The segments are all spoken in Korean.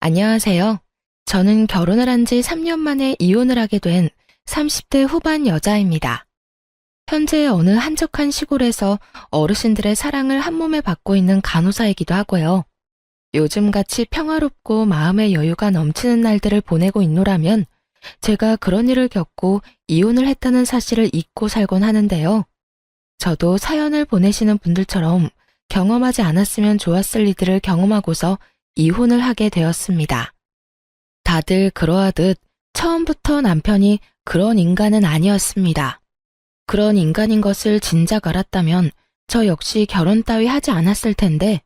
안녕하세요. 저는 결혼을 한 지 3년 만에 이혼을 하게 된 30대 후반 여자입니다. 현재 어느 한적한 시골에서 어르신들의 사랑을 한 몸에 받고 있는 간호사이기도 하고요. 요즘같이 평화롭고 마음의 여유가 넘치는 날들을 보내고 있노라면 제가 그런 일을 겪고 이혼을 했다는 사실을 잊고 살곤 하는데요. 저도 사연을 보내시는 분들처럼 경험하지 않았으면 좋았을 일들을 경험하고서 이혼을 하게 되었습니다. 다들 그러하듯 처음부터 남편이 그런 인간은 아니었습니다. 그런 인간인 것을 진작 알았다면 저 역시 결혼 따위 하지 않았을 텐데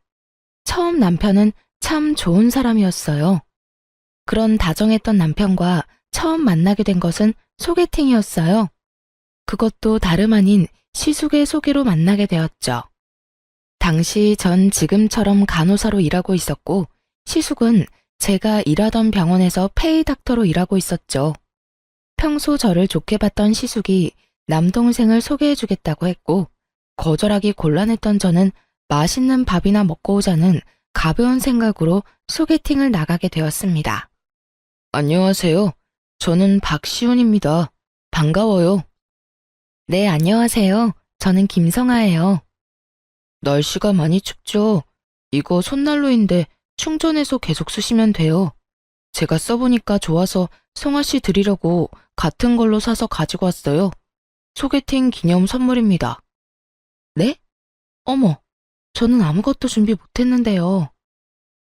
처음 남편은 참 좋은 사람이었어요. 그런 다정했던 남편과 처음 만나게 된 것은 소개팅이었어요. 그것도 다름 아닌 시숙의 소개로 만나게 되었죠. 당시 전 지금처럼 간호사로 일하고 있었고 시숙은 제가 일하던 병원에서 페이 닥터로 일하고 있었죠. 평소 저를 좋게 봤던 시숙이 남동생을 소개해주겠다고 했고 거절하기 곤란했던 저는 맛있는 밥이나 먹고 오자는 가벼운 생각으로 소개팅을 나가게 되었습니다. 안녕하세요. 저는 박시훈입니다. 반가워요. 네, 안녕하세요. 저는 김성아예요. 날씨가 많이 춥죠? 이거 손난로인데 충전해서 계속 쓰시면 돼요. 제가 써보니까 좋아서 성아 씨 드리려고 같은 걸로 사서 가지고 왔어요. 소개팅 기념 선물입니다. 네? 어머, 저는 아무것도 준비 못했는데요.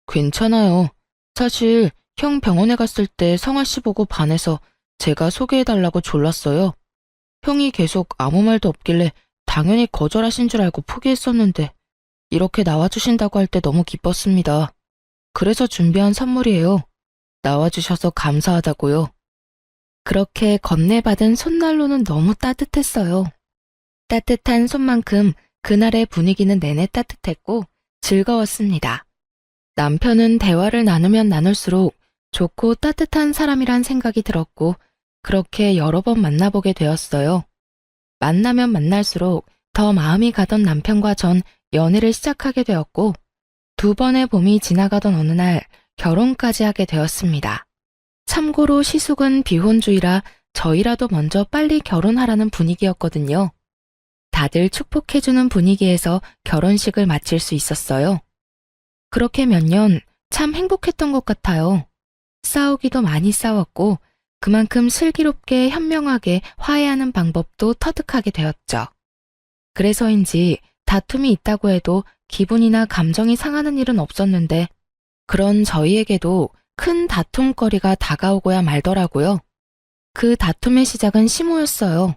괜찮아요. 사실 형 병원에 갔을 때 성아 씨 보고 반해서 제가 소개해달라고 졸랐어요. 형이 계속 아무 말도 없길래 당연히 거절하신 줄 알고 포기했었는데 이렇게 나와주신다고 할 때 너무 기뻤습니다. 그래서 준비한 선물이에요. 나와주셔서 감사하다고요. 그렇게 건네받은 손난로는 너무 따뜻했어요. 따뜻한 손만큼 그날의 분위기는 내내 따뜻했고 즐거웠습니다. 남편은 대화를 나누면 나눌수록 좋고 따뜻한 사람이란 생각이 들었고 그렇게 여러 번 만나보게 되었어요. 만나면 만날수록 더 마음이 가던 남편과 전 연애를 시작하게 되었고 2번의 봄이 지나가던 어느 날 결혼까지 하게 되었습니다. 참고로 시숙은 비혼주의라 저희라도 먼저 빨리 결혼하라는 분위기였거든요. 다들 축복해주는 분위기에서 결혼식을 마칠 수 있었어요. 그렇게 몇 년 참 행복했던 것 같아요. 싸우기도 많이 싸웠고 그만큼 슬기롭게 현명하게 화해하는 방법도 터득하게 되었죠. 그래서인지 다툼이 있다고 해도 기분이나 감정이 상하는 일은 없었는데 그런 저희에게도 큰 다툼거리가 다가오고야 말더라고요. 그 다툼의 시작은 시모였어요.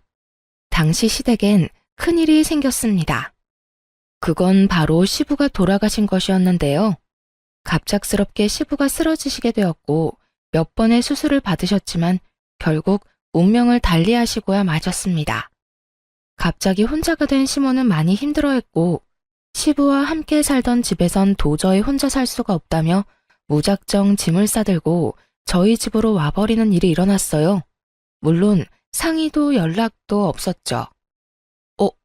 당시 시댁엔 큰일이 생겼습니다. 그건 바로 시부가 돌아가신 것이었는데요. 갑작스럽게 시부가 쓰러지시게 되었고 몇 번의 수술을 받으셨지만 결국 운명을 달리하시고야 마셨습니다. 갑자기 혼자가 된 시모는 많이 힘들어했고 시부와 함께 살던 집에선 도저히 혼자 살 수가 없다며 무작정 짐을 싸들고 저희 집으로 와버리는 일이 일어났어요. 물론 상의도 연락도 없었죠.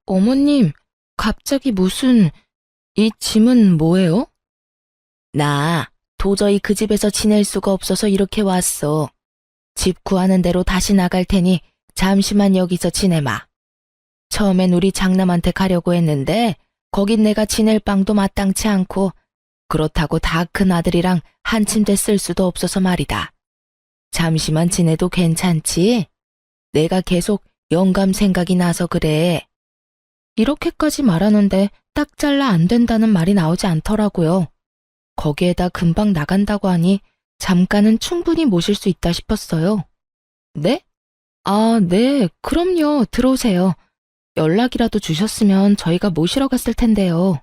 어머님, 갑자기 무슨... 이 짐은 뭐예요? 나 도저히 그 집에서 지낼 수가 없어서 이렇게 왔어. 집 구하는 대로 다시 나갈 테니 잠시만 여기서 지내마. 처음엔 우리 장남한테 가려고 했는데 거긴 내가 지낼 방도 마땅치 않고 그렇다고 다 큰 아들이랑 한 침대 쓸 수도 없어서 말이다. 잠시만 지내도 괜찮지? 내가 계속 영감 생각이 나서 그래. 이렇게까지 말하는데 딱 잘라 안 된다는 말이 나오지 않더라고요. 거기에다 금방 나간다고 하니 잠깐은 충분히 모실 수 있다 싶었어요. 네? 아, 네, 그럼요. 들어오세요. 연락이라도 주셨으면 저희가 모시러 갔을 텐데요.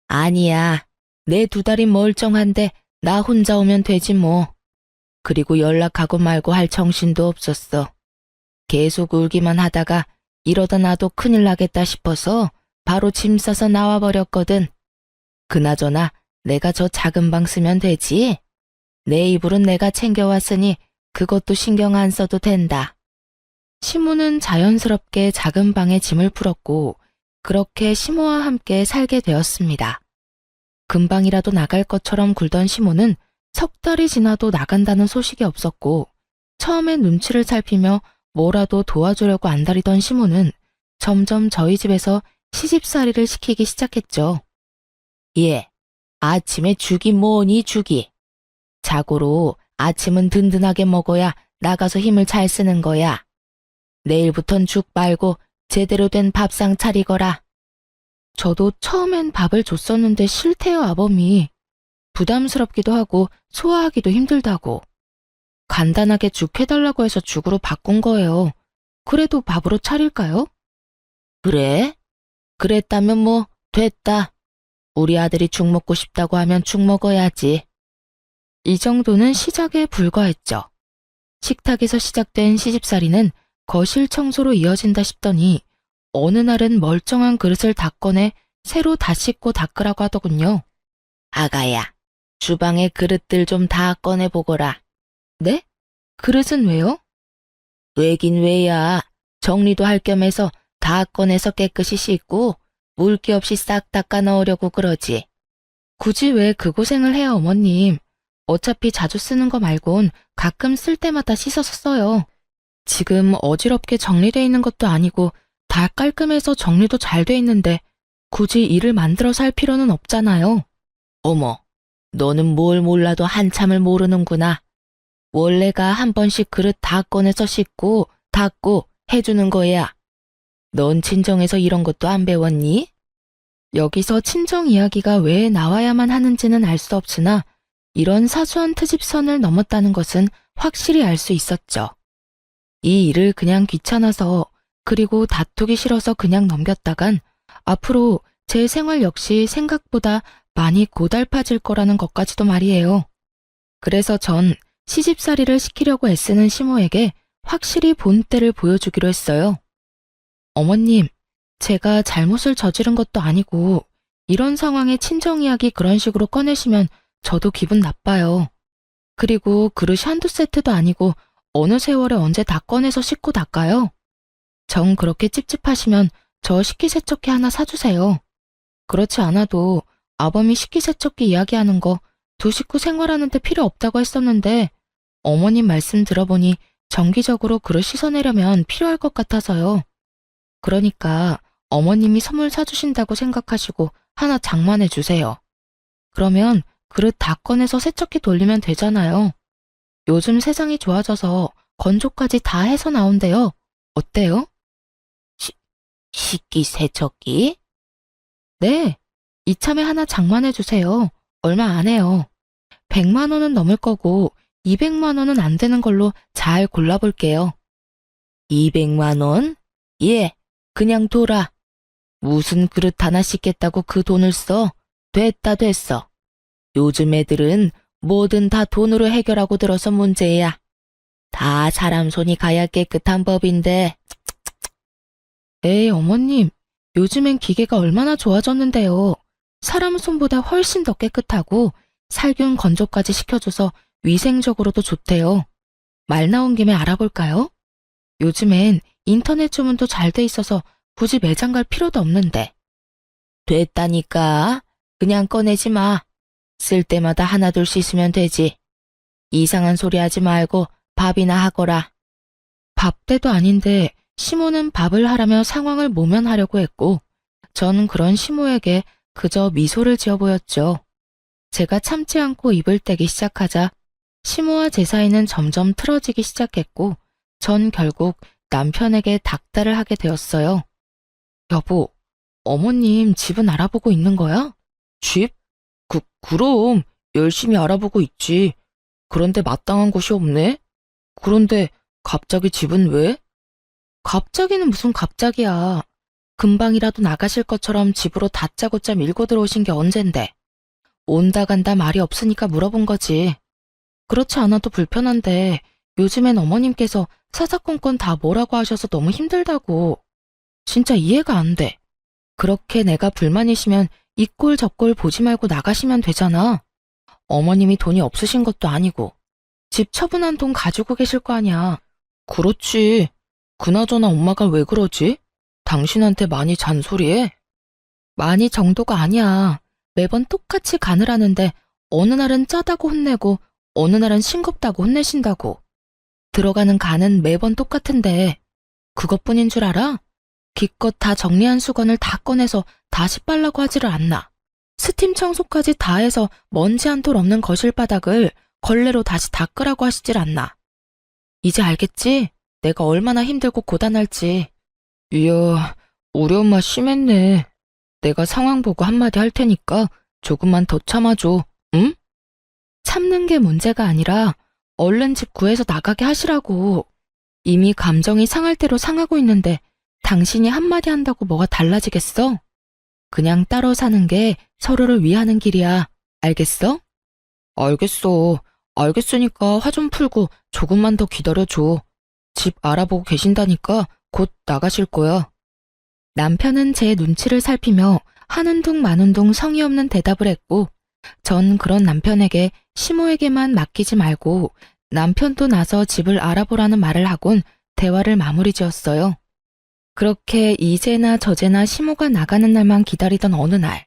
아니야. 내 2달이 멀쩡한데 나 혼자 오면 되지 뭐. 그리고 연락하고 말고 할 정신도 없었어. 계속 울기만 하다가 이러다 나도 큰일 나겠다 싶어서 바로 짐 싸서 나와버렸거든. 그나저나 내가 저 작은 방 쓰면 되지? 내 이불은 내가 챙겨왔으니 그것도 신경 안 써도 된다. 시모는 자연스럽게 작은 방에 짐을 풀었고 그렇게 시모와 함께 살게 되었습니다. 금방이라도 나갈 것처럼 굴던 시모는 석 달이 지나도 나간다는 소식이 없었고, 처음엔 눈치를 살피며 뭐라도 도와주려고 안달이던 시모는 점점 저희 집에서 시집살이를 시키기 시작했죠. 예, 아침에 죽이 뭐니 죽이. 자고로 아침은 든든하게 먹어야 나가서 힘을 잘 쓰는 거야. 내일부턴 죽 말고 제대로 된 밥상 차리거라. 저도 처음엔 밥을 줬었는데 싫대요, 아범이. 부담스럽기도 하고 소화하기도 힘들다고. 간단하게 죽 해달라고 해서 죽으로 바꾼 거예요. 그래도 밥으로 차릴까요? 그래? 그랬다면 뭐 됐다. 우리 아들이 죽 먹고 싶다고 하면 죽 먹어야지. 이 정도는 시작에 불과했죠. 식탁에서 시작된 시집살이는 거실 청소로 이어진다 싶더니 어느 날은 멀쩡한 그릇을 다 꺼내 새로 다 씻고 닦으라고 하더군요. 아가야, 주방에 그릇들 좀 다 꺼내보거라. 네? 그릇은 왜요? 왜긴 왜야. 정리도 할 겸해서 다 꺼내서 깨끗이 씻고 물기 없이 싹 닦아 넣으려고 그러지. 굳이 왜 그 고생을 해요, 어머님. 어차피 자주 쓰는 거 말곤 가끔 쓸 때마다 씻어서 써요. 지금 어지럽게 정리돼 있는 것도 아니고 다 깔끔해서 정리도 잘 돼 있는데 굳이 일을 만들어서 할 필요는 없잖아요. 어머, 너는 뭘 몰라도 한참을 모르는구나. 원래가 한 번씩 그릇 다 꺼내서 씻고 닦고 해주는 거야. 넌 친정에서 이런 것도 안 배웠니? 여기서 친정 이야기가 왜 나와야만 하는지는 알 수 없으나 이런 사소한 트집선을 넘었다는 것은 확실히 알 수 있었죠. 이 일을 그냥 귀찮아서 그리고 다투기 싫어서 그냥 넘겼다간 앞으로 제 생활 역시 생각보다 많이 고달파질 거라는 것까지도 말이에요. 그래서 전 시집살이를 시키려고 애쓰는 시모에게 확실히 본때를 보여주기로 했어요. 어머님, 제가 잘못을 저지른 것도 아니고 이런 상황에 친정 이야기 그런 식으로 꺼내시면 저도 기분 나빠요. 그리고 그릇이 한두 세트도 아니고 어느 세월에 언제 다 꺼내서 씻고 닦아요? 정 그렇게 찝찝하시면 저 식기세척기 하나 사주세요. 그렇지 않아도 아범이 식기세척기 이야기하는 거 두 식구 생활하는데 필요 없다고 했었는데 어머님 말씀 들어보니 정기적으로 그릇 씻어내려면 필요할 것 같아서요. 그러니까 어머님이 선물 사주신다고 생각하시고 하나 장만해 주세요. 그러면 그릇 다 꺼내서 세척기 돌리면 되잖아요. 요즘 세상이 좋아져서 건조까지 다 해서 나온대요. 어때요? 식기세척기? 네, 이참에 하나 장만해 주세요. 얼마 안 해요. 100만 원은 넘을 거고 200만 원은 안 되는 걸로 잘 골라볼게요. 200만 원? 예, 그냥 둬라. 무슨 그릇 하나 씻겠다고 그 돈을 써? 됐어. 요즘 애들은 뭐든 다 돈으로 해결하고 들어서 문제야. 다 사람 손이 가야 깨끗한 법인데. 에이, 어머님. 요즘엔 기계가 얼마나 좋아졌는데요. 사람 손보다 훨씬 더 깨끗하고 살균 건조까지 시켜줘서 위생적으로도 좋대요. 말 나온 김에 알아볼까요? 요즘엔 인터넷 주문도 잘 돼 있어서 굳이 매장 갈 필요도 없는데. 됐다니까. 그냥 꺼내지 마. 쓸 때마다 하나둘 씻으면 되지. 이상한 소리 하지 말고 밥이나 하거라. 밥 때도 아닌데 시모는 밥을 하라며 상황을 모면하려고 했고 전 그런 시모에게 그저 미소를 지어 보였죠. 제가 참지 않고 입을 떼기 시작하자 시모와 제 사이는 점점 틀어지기 시작했고 전 결국 남편에게 닥달을 하게 되었어요. 여보, 어머님 집은 알아보고 있는 거야? 집? 그럼 열심히 알아보고 있지. 그런데 마땅한 곳이 없네? 그런데 갑자기 집은 왜? 갑자기는 무슨 갑자기야. 금방이라도 나가실 것처럼 집으로 다짜고짜 밀고 들어오신 게 언젠데. 온다 간다 말이 없으니까 물어본 거지. 그렇지 않아도 불편한데 요즘엔 어머님께서 사사건건 다 뭐라고 하셔서 너무 힘들다고. 진짜 이해가 안 돼. 그렇게 내가 불만이시면 이 꼴 저 꼴 보지 말고 나가시면 되잖아. 어머님이 돈이 없으신 것도 아니고 집 처분한 돈 가지고 계실 거 아니야. 그렇지. 그나저나 엄마가 왜 그러지? 당신한테 많이 잔소리해? 많이 정도가 아니야. 매번 똑같이 간을 하는데 어느 날은 짜다고 혼내고 어느 날은 싱겁다고 혼내신다고. 들어가는 간은 매번 똑같은데 그것뿐인 줄 알아? 기껏 다 정리한 수건을 다 꺼내서 다시 빨라고 하지를 않나. 스팀 청소까지 다 해서 먼지 한 톨 없는 거실 바닥을 걸레로 다시 닦으라고 하시질 않나. 이제 알겠지? 내가 얼마나 힘들고 고단할지. 이야, 우리 엄마 심했네. 내가 상황 보고 한마디 할 테니까 조금만 더 참아줘, 응? 참는 게 문제가 아니라 얼른 집 구해서 나가게 하시라고. 이미 감정이 상할 대로 상하고 있는데 당신이 한마디 한다고 뭐가 달라지겠어? 그냥 따로 사는 게 서로를 위하는 길이야. 알겠어? 알겠어. 알겠으니까 화 좀 풀고 조금만 더 기다려줘. 집 알아보고 계신다니까 곧 나가실 거야. 남편은 제 눈치를 살피며 하는 둥 마는 둥 성의 없는 대답을 했고, 전 그런 남편에게 시모에게만 맡기지 말고 남편도 나서 집을 알아보라는 말을 하곤 대화를 마무리 지었어요. 그렇게 이제나 저제나 시모가 나가는 날만 기다리던 어느 날,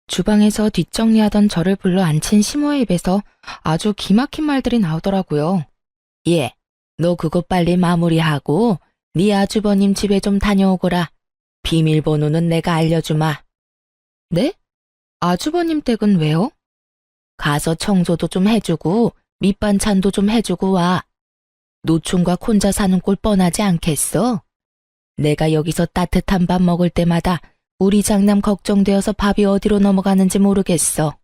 주방에서 뒷정리하던 저를 불러 앉힌 시모의 입에서 아주 기막힌 말들이 나오더라고요. 예, 너 그거 빨리 마무리하고 네 아주버님 집에 좀 다녀오거라. 비밀번호는 내가 알려주마. 네? 아주버님 댁은 왜요? 가서 청소도 좀 해주고 밑반찬도 좀 해주고 와. 노총각 혼자 사는 꼴 뻔하지 않겠어? 내가 여기서 따뜻한 밥 먹을 때마다 우리 장남 걱정되어서 밥이 어디로 넘어가는지 모르겠어.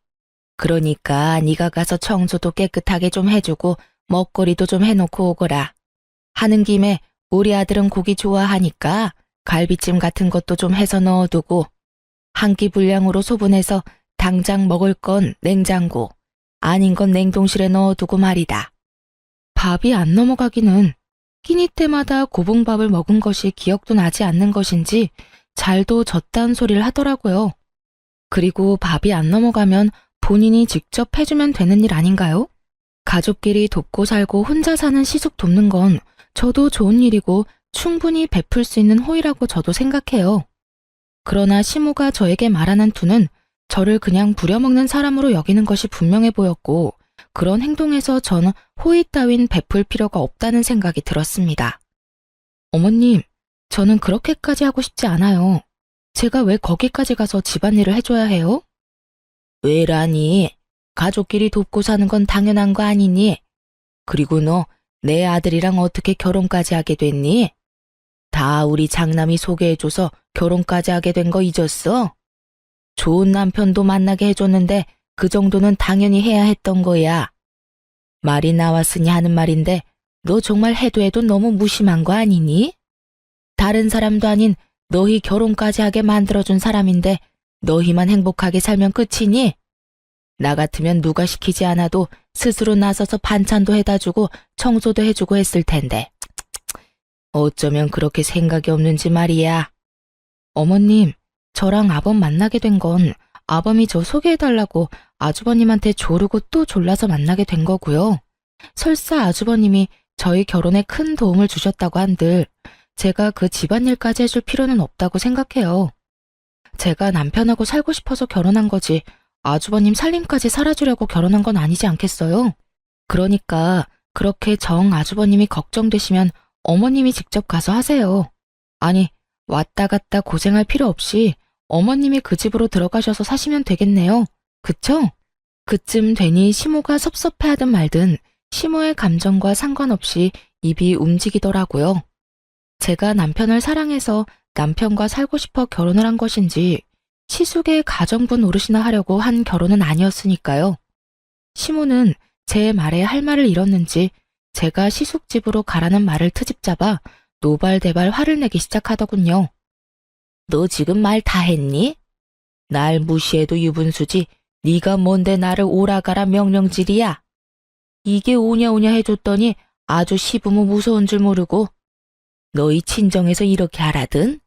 그러니까 네가 가서 청소도 깨끗하게 좀 해주고 먹거리도 좀 해놓고 오거라. 하는 김에 우리 아들은 고기 좋아하니까 갈비찜 같은 것도 좀 해서 넣어두고, 한 끼 분량으로 소분해서 당장 먹을 건 냉장고, 아닌 건 냉동실에 넣어두고 말이다. 밥이 안 넘어가기는 끼니 때마다 고봉밥을 먹은 것이 기억도 나지 않는 것인지 잘도 졌다는 소리를 하더라고요. 그리고 밥이 안 넘어가면 본인이 직접 해주면 되는 일 아닌가요? 가족끼리 돕고 살고 혼자 사는 시숙 돕는 건 저도 좋은 일이고 충분히 베풀 수 있는 호의라고 저도 생각해요. 그러나 시모가 저에게 말하는 투는 저를 그냥 부려먹는 사람으로 여기는 것이 분명해 보였고, 그런 행동에서 저는 호의 따윈 베풀 필요가 없다는 생각이 들었습니다. 어머님, 저는 그렇게까지 하고 싶지 않아요. 제가 왜 거기까지 가서 집안일을 해줘야 해요? 왜라니? 가족끼리 돕고 사는 건 당연한 거 아니니? 그리고 너 내 아들이랑 어떻게 결혼까지 하게 됐니? 다 우리 장남이 소개해줘서 결혼까지 하게 된 거 잊었어? 좋은 남편도 만나게 해줬는데 그 정도는 당연히 해야 했던 거야. 말이 나왔으니 하는 말인데 너 정말 해도 해도 너무 무심한 거 아니니? 다른 사람도 아닌 너희 결혼까지 하게 만들어준 사람인데 너희만 행복하게 살면 끝이니? 나 같으면 누가 시키지 않아도 스스로 나서서 반찬도 해다 주고 청소도 해주고 했을 텐데. 어쩌면 그렇게 생각이 없는지 말이야. 어머님, 저랑 아범 만나게 된 건 아범이 저 소개해달라고 아주버님한테 조르고 또 졸라서 만나게 된 거고요. 설사 아주버님이 저희 결혼에 큰 도움을 주셨다고 한들 제가 그 집안일까지 해줄 필요는 없다고 생각해요. 제가 남편하고 살고 싶어서 결혼한 거지 아주버님 살림까지 살아주려고 결혼한 건 아니지 않겠어요? 그러니까 그렇게 정 아주버님이 걱정되시면 어머님이 직접 가서 하세요. 아니, 왔다 갔다 고생할 필요 없이 어머님이 그 집으로 들어가셔서 사시면 되겠네요. 그쵸? 그쯤 되니 시모가 섭섭해하든 말든 시모의 감정과 상관없이 입이 움직이더라고요. 제가 남편을 사랑해서 남편과 살고 싶어 결혼을 한 것인지 시숙의 가정부 노릇이나 하려고 한 결혼은 아니었으니까요. 시모는 제 말에 할 말을 잃었는지 제가 시숙 집으로 가라는 말을 트집잡아 노발대발 화를 내기 시작하더군요. 너 지금 말 다 했니? 날 무시해도 유분수지 네가 뭔데 나를 오라가라 명령질이야. 이게 오냐오냐 해줬더니 아주 시부모 무서운 줄 모르고 너희 친정에서 이렇게 하라든?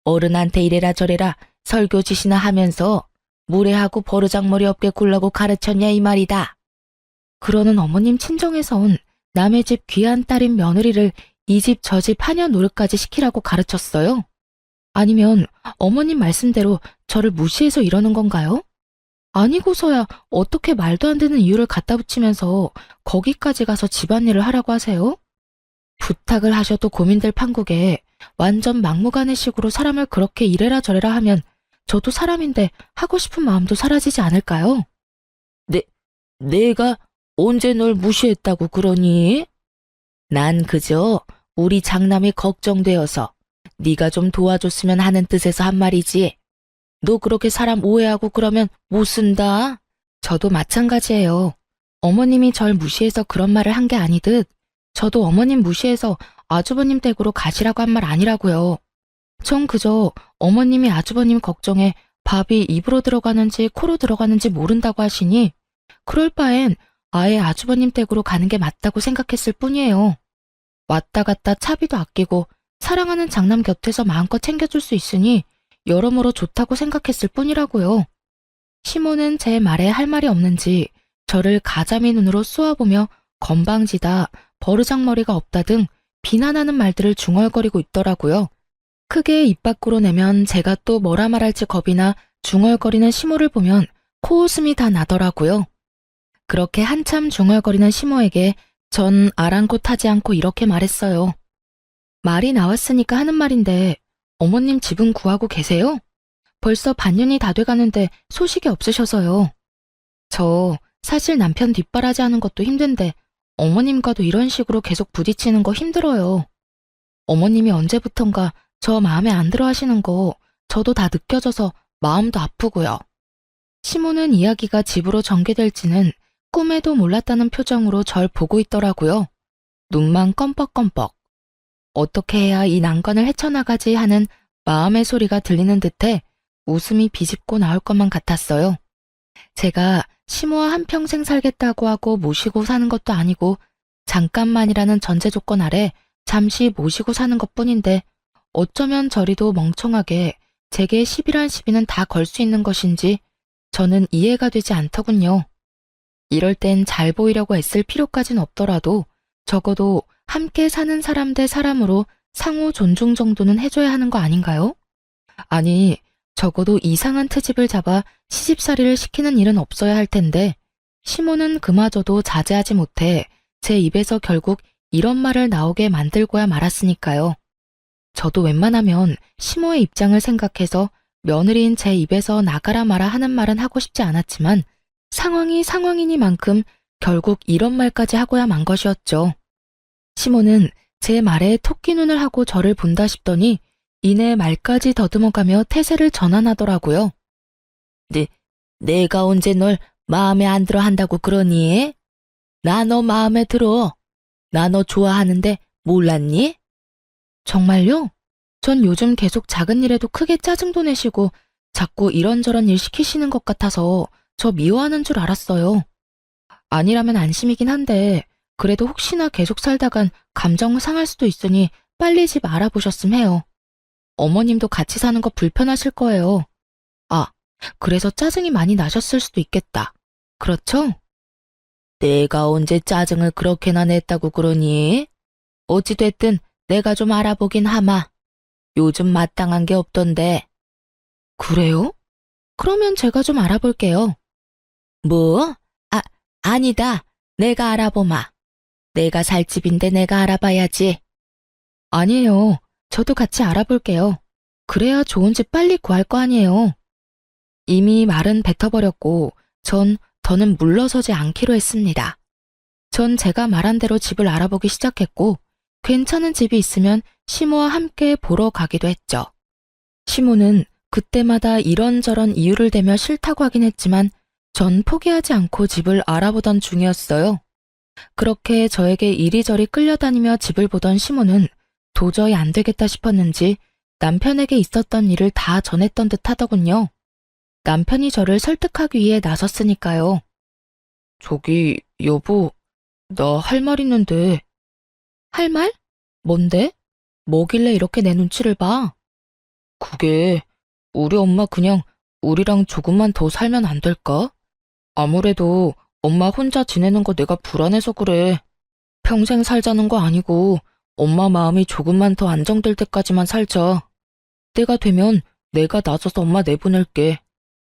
어른한테 이래라 저래라 설교짓이나 하면서 무례하고 버르장머리 없게 굴라고 가르쳤냐 이 말이다. 그러는 어머님 친정에선 남의 집 귀한 딸인 며느리를 이 집 저 집 하녀 노릇까지 시키라고 가르쳤어요? 아니면 어머님 말씀대로 저를 무시해서 이러는 건가요? 아니고서야 어떻게 말도 안 되는 이유를 갖다 붙이면서 거기까지 가서 집안일을 하라고 하세요? 부탁을 하셔도 고민될 판국에 완전 막무가내식으로 사람을 그렇게 이래라 저래라 하면 저도 사람인데 하고 싶은 마음도 사라지지 않을까요? 내가 언제 널 무시했다고 그러니? 난 그저 우리 장남이 걱정되어서 네가 좀 도와줬으면 하는 뜻에서 한 말이지. 너 그렇게 사람 오해하고 그러면 못 쓴다. 저도 마찬가지예요. 어머님이 절 무시해서 그런 말을 한 게 아니듯 저도 어머님 무시해서 아주버님 댁으로 가시라고 한 말 아니라고요. 전 그저 어머님이 아주버님 걱정에 밥이 입으로 들어가는지 코로 들어가는지 모른다고 하시니 그럴 바엔 아예 아주버님 댁으로 가는 게 맞다고 생각했을 뿐이에요. 왔다 갔다 차비도 아끼고 사랑하는 장남 곁에서 마음껏 챙겨줄 수 있으니 여러모로 좋다고 생각했을 뿐이라고요. 시모는 제 말에 할 말이 없는지 저를 가자미 눈으로 쏘아보며 건방지다, 버르장머리가 없다 등 비난하는 말들을 중얼거리고 있더라고요. 크게 입 밖으로 내면 제가 또 뭐라 말할지 겁이나 중얼거리는 시모를 보면 코웃음이 다 나더라고요. 그렇게 한참 중얼거리는 시모에게 전 아랑곳하지 않고 이렇게 말했어요. 말이 나왔으니까 하는 말인데 어머님 집은 구하고 계세요? 벌써 반년이 다 돼가는데 소식이 없으셔서요. 저 사실 남편 뒷바라지 하는 것도 힘든데 어머님과도 이런 식으로 계속 부딪히는 거 힘들어요. 어머님이 언제부턴가 저 마음에 안 들어 하시는 거 저도 다 느껴져서 마음도 아프고요. 시모는 이야기가 집으로 전개될지는 꿈에도 몰랐다는 표정으로 절 보고 있더라고요. 눈만 껌뻑껌뻑. 어떻게 해야 이 난관을 헤쳐나가지 하는 마음의 소리가 들리는 듯해 웃음이 비집고 나올 것만 같았어요. 제가 시모와 한평생 살겠다고 하고 모시고 사는 것도 아니고 잠깐만이라는 전제 조건 아래 잠시 모시고 사는 것뿐인데 어쩌면 저리도 멍청하게 제게 10이란 시비는 다 걸 수 있는 것인지 저는 이해가 되지 않더군요. 이럴 땐 잘 보이려고 애쓸 필요까진 없더라도 적어도 함께 사는 사람 대 사람으로 상호 존중 정도는 해줘야 하는 거 아닌가요? 아니, 적어도 이상한 트집을 잡아 시집살이를 시키는 일은 없어야 할 텐데 시모는 그마저도 자제하지 못해 제 입에서 결국 이런 말을 나오게 만들고야 말았으니까요. 저도 웬만하면 시모의 입장을 생각해서 며느리인 제 입에서 나가라 마라 하는 말은 하고 싶지 않았지만 상황이 상황이니만큼 결국 이런 말까지 하고야 만 것이었죠. 시모는 제 말에 토끼 눈을 하고 저를 본다 싶더니 이내 말까지 더듬어가며 태세를 전환하더라고요. 내가 언제 널 마음에 안 들어 한다고 그러니? 나 너 마음에 들어. 나 너 좋아하는데 몰랐니? 정말요? 전 요즘 계속 작은 일에도 크게 짜증도 내시고 자꾸 이런저런 일 시키시는 것 같아서 저 미워하는 줄 알았어요. 아니라면 안심이긴 한데 그래도 혹시나 계속 살다간 감정 상할 수도 있으니 빨리 집 알아보셨음 해요. 어머님도 같이 사는 거 불편하실 거예요. 아, 그래서 짜증이 많이 나셨을 수도 있겠다. 그렇죠? 내가 언제 짜증을 그렇게나 냈다고 그러니? 어찌됐든 내가 좀 알아보긴 하마. 요즘 마땅한 게 없던데. 그래요? 그러면 제가 좀 알아볼게요. 뭐? 아니다. 내가 알아보마. 내가 살 집인데 내가 알아봐야지. 아니에요. 저도 같이 알아볼게요. 그래야 좋은 집 빨리 구할 거 아니에요. 이미 말은 뱉어버렸고 전 더는 물러서지 않기로 했습니다. 전 제가 말한 대로 집을 알아보기 시작했고 괜찮은 집이 있으면 시모와 함께 보러 가기도 했죠. 시모는 그때마다 이런저런 이유를 대며 싫다고 하긴 했지만 전 포기하지 않고 집을 알아보던 중이었어요. 그렇게 저에게 이리저리 끌려다니며 집을 보던 시모는 도저히 안 되겠다 싶었는지 남편에게 있었던 일을 다 전했던 듯 하더군요. 남편이 저를 설득하기 위해 나섰으니까요. 저기, 여보, 나 할 말 있는데. 할 말? 뭔데? 뭐길래 이렇게 내 눈치를 봐? 그게, 우리 엄마 그냥 우리랑 조금만 더 살면 안 될까? 아무래도 엄마 혼자 지내는 거 내가 불안해서 그래. 평생 살자는 거 아니고 엄마 마음이 조금만 더 안정될 때까지만 살자. 때가 되면 내가 나서서 엄마 내보낼게.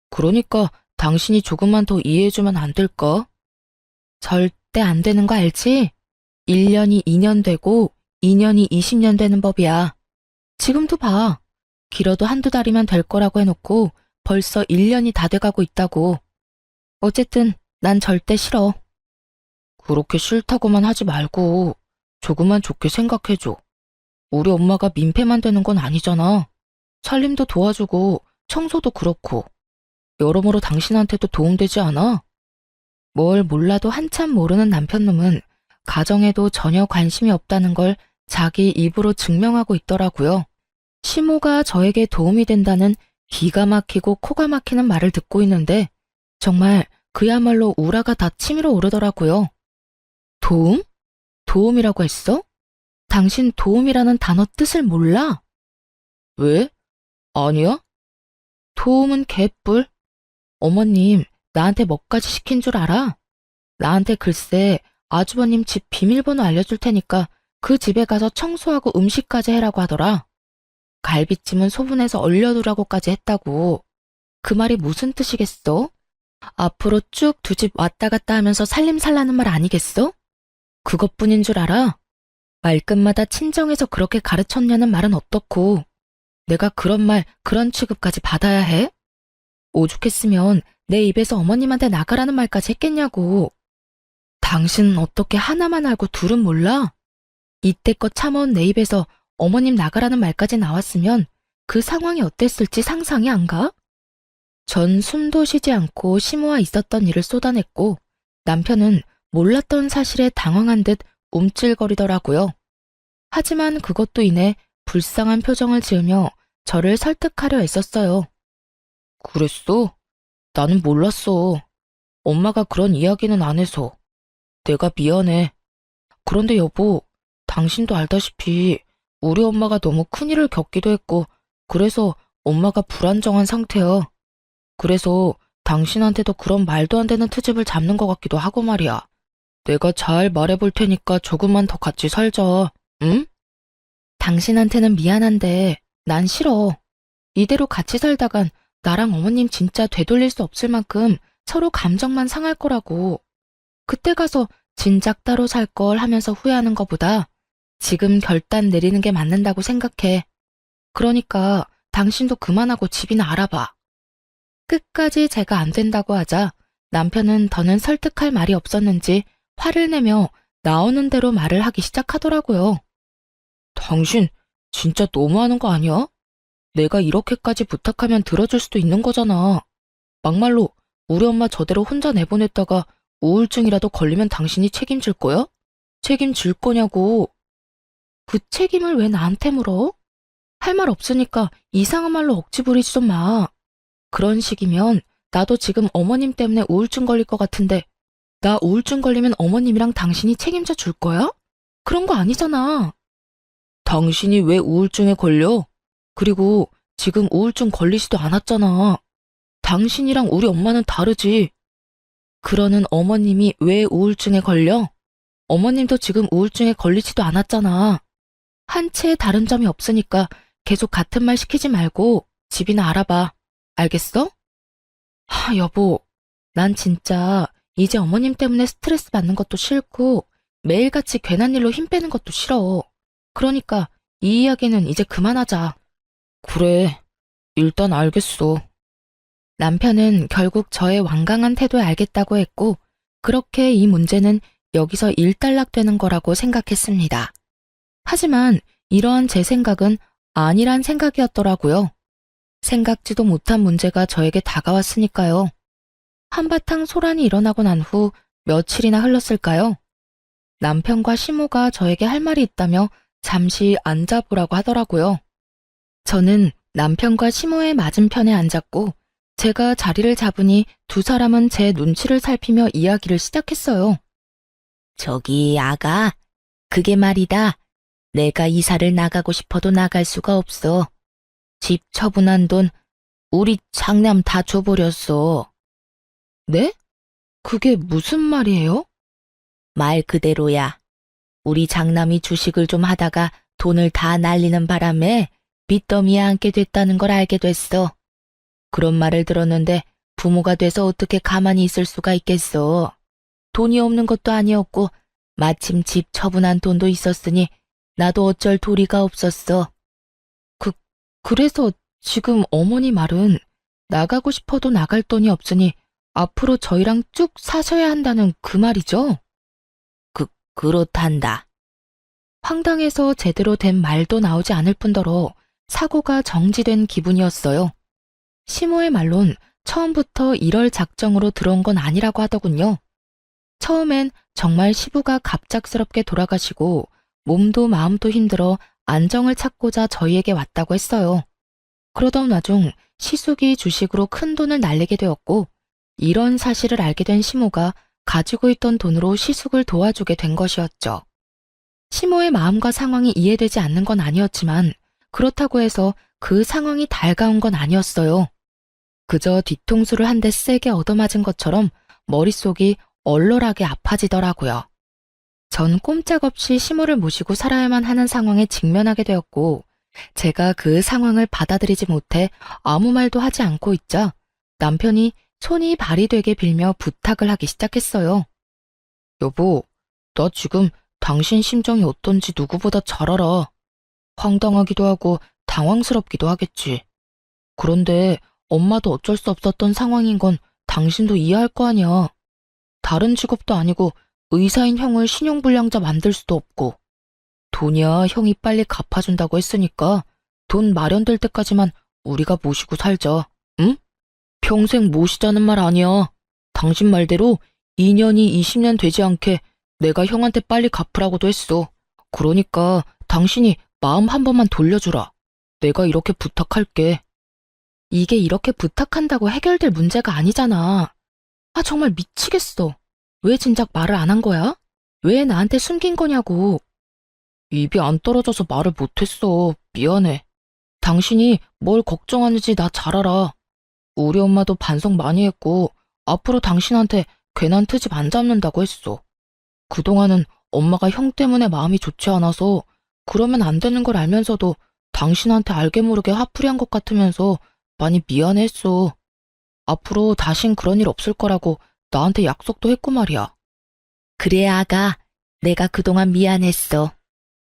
그러니까 당신이 조금만 더 이해해주면 안 될까? 절대 안 되는 거 알지? 1년이 2년 되고 2년이 20년 되는 법이야. 지금도 봐. 길어도 한두 달이면 될 거라고 해놓고 벌써 1년이 다 돼가고 있다고. 어쨌든 난 절대 싫어. 그렇게 싫다고만 하지 말고 조금만 좋게 생각해줘. 우리 엄마가 민폐만 되는 건 아니잖아. 살림도 도와주고 청소도 그렇고 여러모로 당신한테도 도움되지 않아? 뭘 몰라도 한참 모르는 남편놈은 가정에도 전혀 관심이 없다는 걸 자기 입으로 증명하고 있더라고요. 시모가 저에게 도움이 된다는 기가 막히고 코가 막히는 말을 듣고 있는데 정말 그야말로 우라가 다 치밀어 오르더라고요. 도움? 도움이라고 했어? 당신 도움이라는 단어 뜻을 몰라? 왜? 아니야? 도움은 개뿔. 어머님, 나한테 뭐까지 시킨 줄 알아? 나한테 글쎄 아주버님 집 비밀번호 알려줄 테니까 그 집에 가서 청소하고 음식까지 해라고 하더라. 갈비찜은 소분해서 얼려두라고까지 했다고. 그 말이 무슨 뜻이겠어? 앞으로 쭉 두 집 왔다 갔다 하면서 살림살라는 말 아니겠어? 그것뿐인 줄 알아? 말끝마다 친정에서 그렇게 가르쳤냐는 말은 어떻고 내가 그런 말, 그런 취급까지 받아야 해? 오죽했으면 내 입에서 어머님한테 나가라는 말까지 했겠냐고. 당신은 어떻게 하나만 알고 둘은 몰라? 이때껏 참아온 내 입에서 어머님 나가라는 말까지 나왔으면 그 상황이 어땠을지 상상이 안 가? 전 숨도 쉬지 않고 시모와 있었던 일을 쏟아냈고 남편은 몰랐던 사실에 당황한 듯 움찔거리더라고요. 하지만 그것도 인해 불쌍한 표정을 지으며 저를 설득하려 애썼어요. 그랬어? 나는 몰랐어. 엄마가 그런 이야기는 안 해서. 내가 미안해. 그런데 여보, 당신도 알다시피 우리 엄마가 너무 큰일을 겪기도 했고 그래서 엄마가 불안정한 상태야. 그래서 당신한테도 그런 말도 안 되는 트집을 잡는 것 같기도 하고 말이야. 내가 잘 말해볼 테니까 조금만 더 같이 살자. 응? 당신한테는 미안한데 난 싫어. 이대로 같이 살다간 나랑 어머님 진짜 되돌릴 수 없을 만큼 서로 감정만 상할 거라고. 그때 가서 진작 따로 살 걸 하면서 후회하는 것보다 지금 결단 내리는 게 맞는다고 생각해. 그러니까 당신도 그만하고 집이나 알아봐. 끝까지 제가 안 된다고 하자 남편은 더는 설득할 말이 없었는지 화를 내며 나오는 대로 말을 하기 시작하더라고요. 당신 진짜 너무하는 거 아니야? 내가 이렇게까지 부탁하면 들어줄 수도 있는 거잖아. 막말로 우리 엄마 저대로 혼자 내보냈다가 우울증이라도 걸리면 당신이 책임질 거야? 책임질 거냐고. 그 책임을 왜 나한테 물어? 할 말 없으니까 이상한 말로 억지 부리지 좀 마. 그런 식이면 나도 지금 어머님 때문에 우울증 걸릴 것 같은데 나 우울증 걸리면 어머님이랑 당신이 책임져 줄 거야? 그런 거 아니잖아. 당신이 왜 우울증에 걸려? 그리고 지금 우울증 걸리지도 않았잖아. 당신이랑 우리 엄마는 다르지. 그러는 어머님이 왜 우울증에 걸려? 어머님도 지금 우울증에 걸리지도 않았잖아. 한 채에 다른 점이 없으니까 계속 같은 말 시키지 말고 집이나 알아봐. 알겠어? 여보, 난 진짜 이제 어머님 때문에 스트레스 받는 것도 싫고 매일같이 괜한 일로 힘 빼는 것도 싫어. 그러니까 이 이야기는 이제 그만하자. 그래, 일단 알겠어. 남편은 결국 저의 완강한 태도에 알겠다고 했고 그렇게 이 문제는 여기서 일단락되는 거라고 생각했습니다. 하지만 이러한 제 생각은 아니란 생각이었더라고요. 생각지도 못한 문제가 저에게 다가왔으니까요. 한바탕 소란이 일어나고 난 후 며칠이나 흘렀을까요? 남편과 시모가 저에게 할 말이 있다며 잠시 앉아보라고 하더라고요. 저는 남편과 시모의 맞은편에 앉았고 제가 자리를 잡으니 두 사람은 제 눈치를 살피며 이야기를 시작했어요. 저기 아가, 그게 말이다. 내가 이사를 나가고 싶어도 나갈 수가 없어. 집 처분한 돈 우리 장남 다 줘버렸어. 네? 그게 무슨 말이에요? 말 그대로야. 우리 장남이 주식을 좀 하다가 돈을 다 날리는 바람에 빚더미에 앉게 됐다는 걸 알게 됐어. 그런 말을 들었는데 부모가 돼서 어떻게 가만히 있을 수가 있겠어. 돈이 없는 것도 아니었고 마침 집 처분한 돈도 있었으니 나도 어쩔 도리가 없었어. 그래서 지금 어머니 말은 나가고 싶어도 나갈 돈이 없으니 앞으로 저희랑 쭉 사셔야 한다는 그 말이죠? 그렇단다. 황당해서 제대로 된 말도 나오지 않을 뿐더러 사고가 정지된 기분이었어요. 시모의 말론 처음부터 이럴 작정으로 들어온 건 아니라고 하더군요. 처음엔 정말 시부가 갑작스럽게 돌아가시고 몸도 마음도 힘들어 안정을 찾고자 저희에게 왔다고 했어요. 그러던 와중 시숙이 주식으로 큰 돈을 날리게 되었고 이런 사실을 알게 된 시모가 가지고 있던 돈으로 시숙을 도와주게 된 것이었죠. 시모의 마음과 상황이 이해되지 않는 건 아니었지만 그렇다고 해서 그 상황이 달가운 건 아니었어요. 그저 뒤통수를 한 대 세게 얻어맞은 것처럼 머릿속이 얼얼하게 아파지더라고요. 전 꼼짝없이 시모를 모시고 살아야만 하는 상황에 직면하게 되었고 제가 그 상황을 받아들이지 못해 아무 말도 하지 않고 있자 남편이 손이 발이 되게 빌며 부탁을 하기 시작했어요. 여보, 나 지금 당신 심정이 어떤지 누구보다 잘 알아. 황당하기도 하고 당황스럽기도 하겠지. 그런데 엄마도 어쩔 수 없었던 상황인 건 당신도 이해할 거 아니야. 다른 직업도 아니고 의사인 형을 신용불량자 만들 수도 없고. 돈이야 형이 빨리 갚아준다고 했으니까 돈 마련될 때까지만 우리가 모시고 살자. 응? 평생 모시자는 말 아니야. 당신 말대로 2년이 20년 되지 않게 내가 형한테 빨리 갚으라고도 했어. 그러니까 당신이 마음 한 번만 돌려주라. 내가 이렇게 부탁할게. 이게 이렇게 부탁한다고 해결될 문제가 아니잖아. 아, 정말 미치겠어. 왜 진작 말을 안 한 거야? 왜 나한테 숨긴 거냐고. 입이 안 떨어져서 말을 못했어. 미안해. 당신이 뭘 걱정하는지 나 잘 알아. 우리 엄마도 반성 많이 했고 앞으로 당신한테 괜한 트집 안 잡는다고 했어. 그동안은 엄마가 형 때문에 마음이 좋지 않아서 그러면 안 되는 걸 알면서도 당신한테 알게 모르게 화풀이 한 것 같으면서 많이 미안했어. 앞으로 다신 그런 일 없을 거라고 나한테 약속도 했고 말이야. 그래 아가, 내가 그동안 미안했어.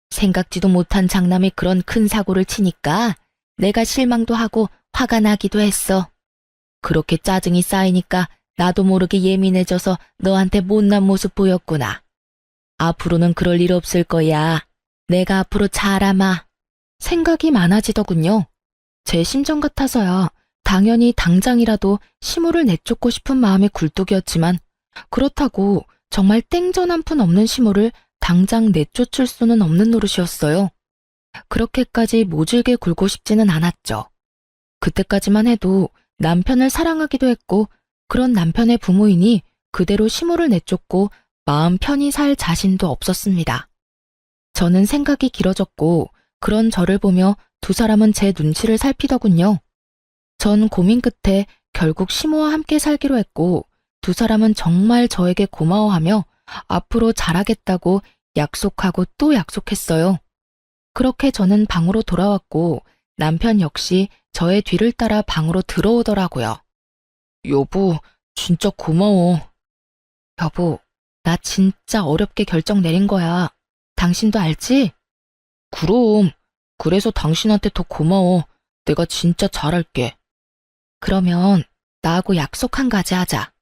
생각지도 못한 장남이 그런 큰 사고를 치니까 내가 실망도 하고 화가 나기도 했어. 그렇게 짜증이 쌓이니까 나도 모르게 예민해져서 너한테 못난 모습 보였구나. 앞으로는 그럴 일 없을 거야. 내가 앞으로 잘아마. 생각이 많아지더군요. 제 심정 같아서야 당연히 당장이라도 시모를 내쫓고 싶은 마음이 굴뚝이었지만 그렇다고 정말 땡전 한 푼 없는 시모를 당장 내쫓을 수는 없는 노릇이었어요. 그렇게까지 모질게 굴고 싶지는 않았죠. 그때까지만 해도 남편을 사랑하기도 했고 그런 남편의 부모이니 그대로 시모를 내쫓고 마음 편히 살 자신도 없었습니다. 저는 생각이 길어졌고 그런 저를 보며 두 사람은 제 눈치를 살피더군요. 전 고민 끝에 결국 시모와 함께 살기로 했고 두 사람은 정말 저에게 고마워하며 앞으로 잘하겠다고 약속하고 또 약속했어요. 그렇게 저는 방으로 돌아왔고 남편 역시 저의 뒤를 따라 방으로 들어오더라고요. 여보, 진짜 고마워. 여보, 나 진짜 어렵게 결정 내린 거야. 당신도 알지? 그럼. 그래서 당신한테 더 고마워. 내가 진짜 잘할게. 그러면 나하고 약속 한 가지 하자.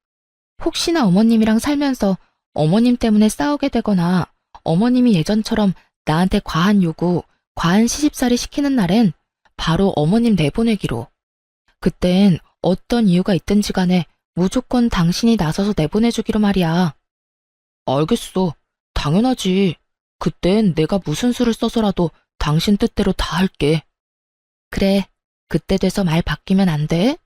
혹시나 어머님이랑 살면서 어머님 때문에 싸우게 되거나 어머님이 예전처럼 나한테 과한 요구, 과한 시집살이 시키는 날엔 바로 어머님 내보내기로. 그땐 어떤 이유가 있든지 간에 무조건 당신이 나서서 내보내주기로 말이야. 알겠어. 당연하지. 그땐 내가 무슨 수를 써서라도 당신 뜻대로 다 할게. 그래. 그때 돼서 말 바뀌면 안 돼?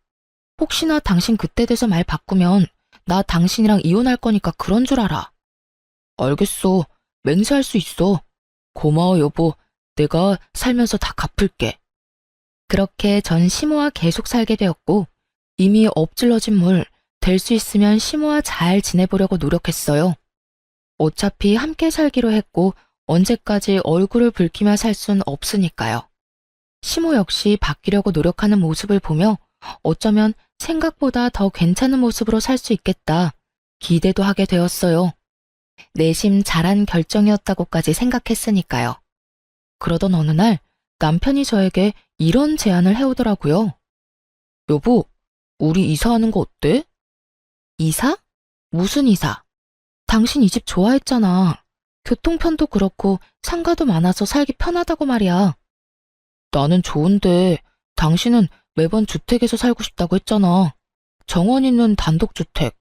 혹시나 당신 그때 돼서 말 바꾸면 나 당신이랑 이혼할 거니까 그런 줄 알아. 알겠어. 맹세할 수 있어. 고마워 여보. 내가 살면서 다 갚을게. 그렇게 전 시모와 계속 살게 되었고 이미 엎질러진 물, 될 수 있으면 시모와 잘 지내보려고 노력했어요. 어차피 함께 살기로 했고 언제까지 얼굴을 붉히며 살 순 없으니까요. 시모 역시 바뀌려고 노력하는 모습을 보며 어쩌면 생각보다 더 괜찮은 모습으로 살 수 있겠다. 기대도 하게 되었어요. 내심 잘한 결정이었다고까지 생각했으니까요. 그러던 어느 날 남편이 저에게 이런 제안을 해오더라고요. 여보, 우리 이사하는 거 어때? 이사? 무슨 이사? 당신 이 집 좋아했잖아. 교통편도 그렇고 상가도 많아서 살기 편하다고 말이야. 나는 좋은데 당신은 매번 주택에서 살고 싶다고 했잖아. 정원 있는 단독주택.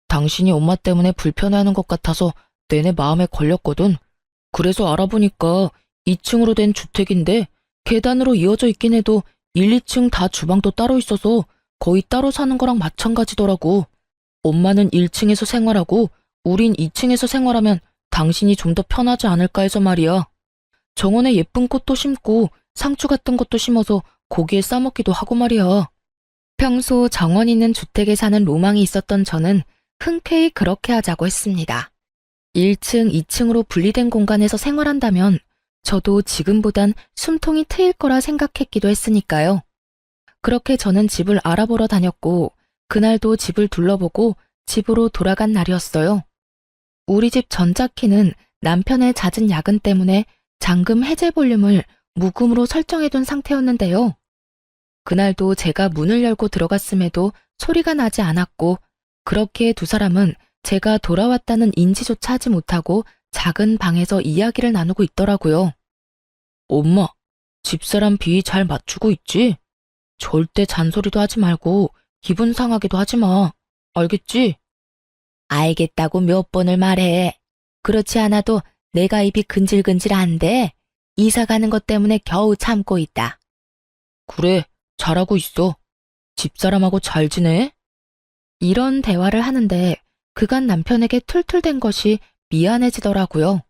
당신이 엄마 때문에 불편해하는 것 같아서 내내 마음에 걸렸거든. 그래서 알아보니까 2층으로 된 주택인데 계단으로 이어져 있긴 해도 1, 2층 다 주방도 따로 있어서 거의 따로 사는 거랑 마찬가지더라고. 엄마는 1층에서 생활하고 우린 2층에서 생활하면 당신이 좀 더 편하지 않을까 해서 말이야. 정원에 예쁜 꽃도 심고 상추 같은 것도 심어서 고기에 싸먹기도 하고 말이야. 평소 정원 있는 주택에 사는 로망이 있었던 저는 흔쾌히 그렇게 하자고 했습니다. 1층, 2층으로 분리된 공간에서 생활한다면 저도 지금보단 숨통이 트일 거라 생각했기도 했으니까요. 그렇게 저는 집을 알아보러 다녔고 그날도 집을 둘러보고 집으로 돌아간 날이었어요. 우리 집 전자키는 남편의 잦은 야근 때문에 잠금 해제 볼륨을 무금으로 설정해둔 상태였는데요. 그날도 제가 문을 열고 들어갔음에도 소리가 나지 않았고 그렇게 두 사람은 제가 돌아왔다는 인지조차 하지 못하고 작은 방에서 이야기를 나누고 있더라고요. 엄마, 집사람 비위 잘 맞추고 있지? 절대 잔소리도 하지 말고 기분 상하게도 하지 마. 알겠지? 알겠다고 몇 번을 말해. 그렇지 않아도 내가 입이 근질근질한데 이사 가는 것 때문에 겨우 참고 있다. 그래, 잘하고 있어. 집사람하고 잘 지내? 이런 대화를 하는데 그간 남편에게 툴툴댄 것이 미안해지더라고요.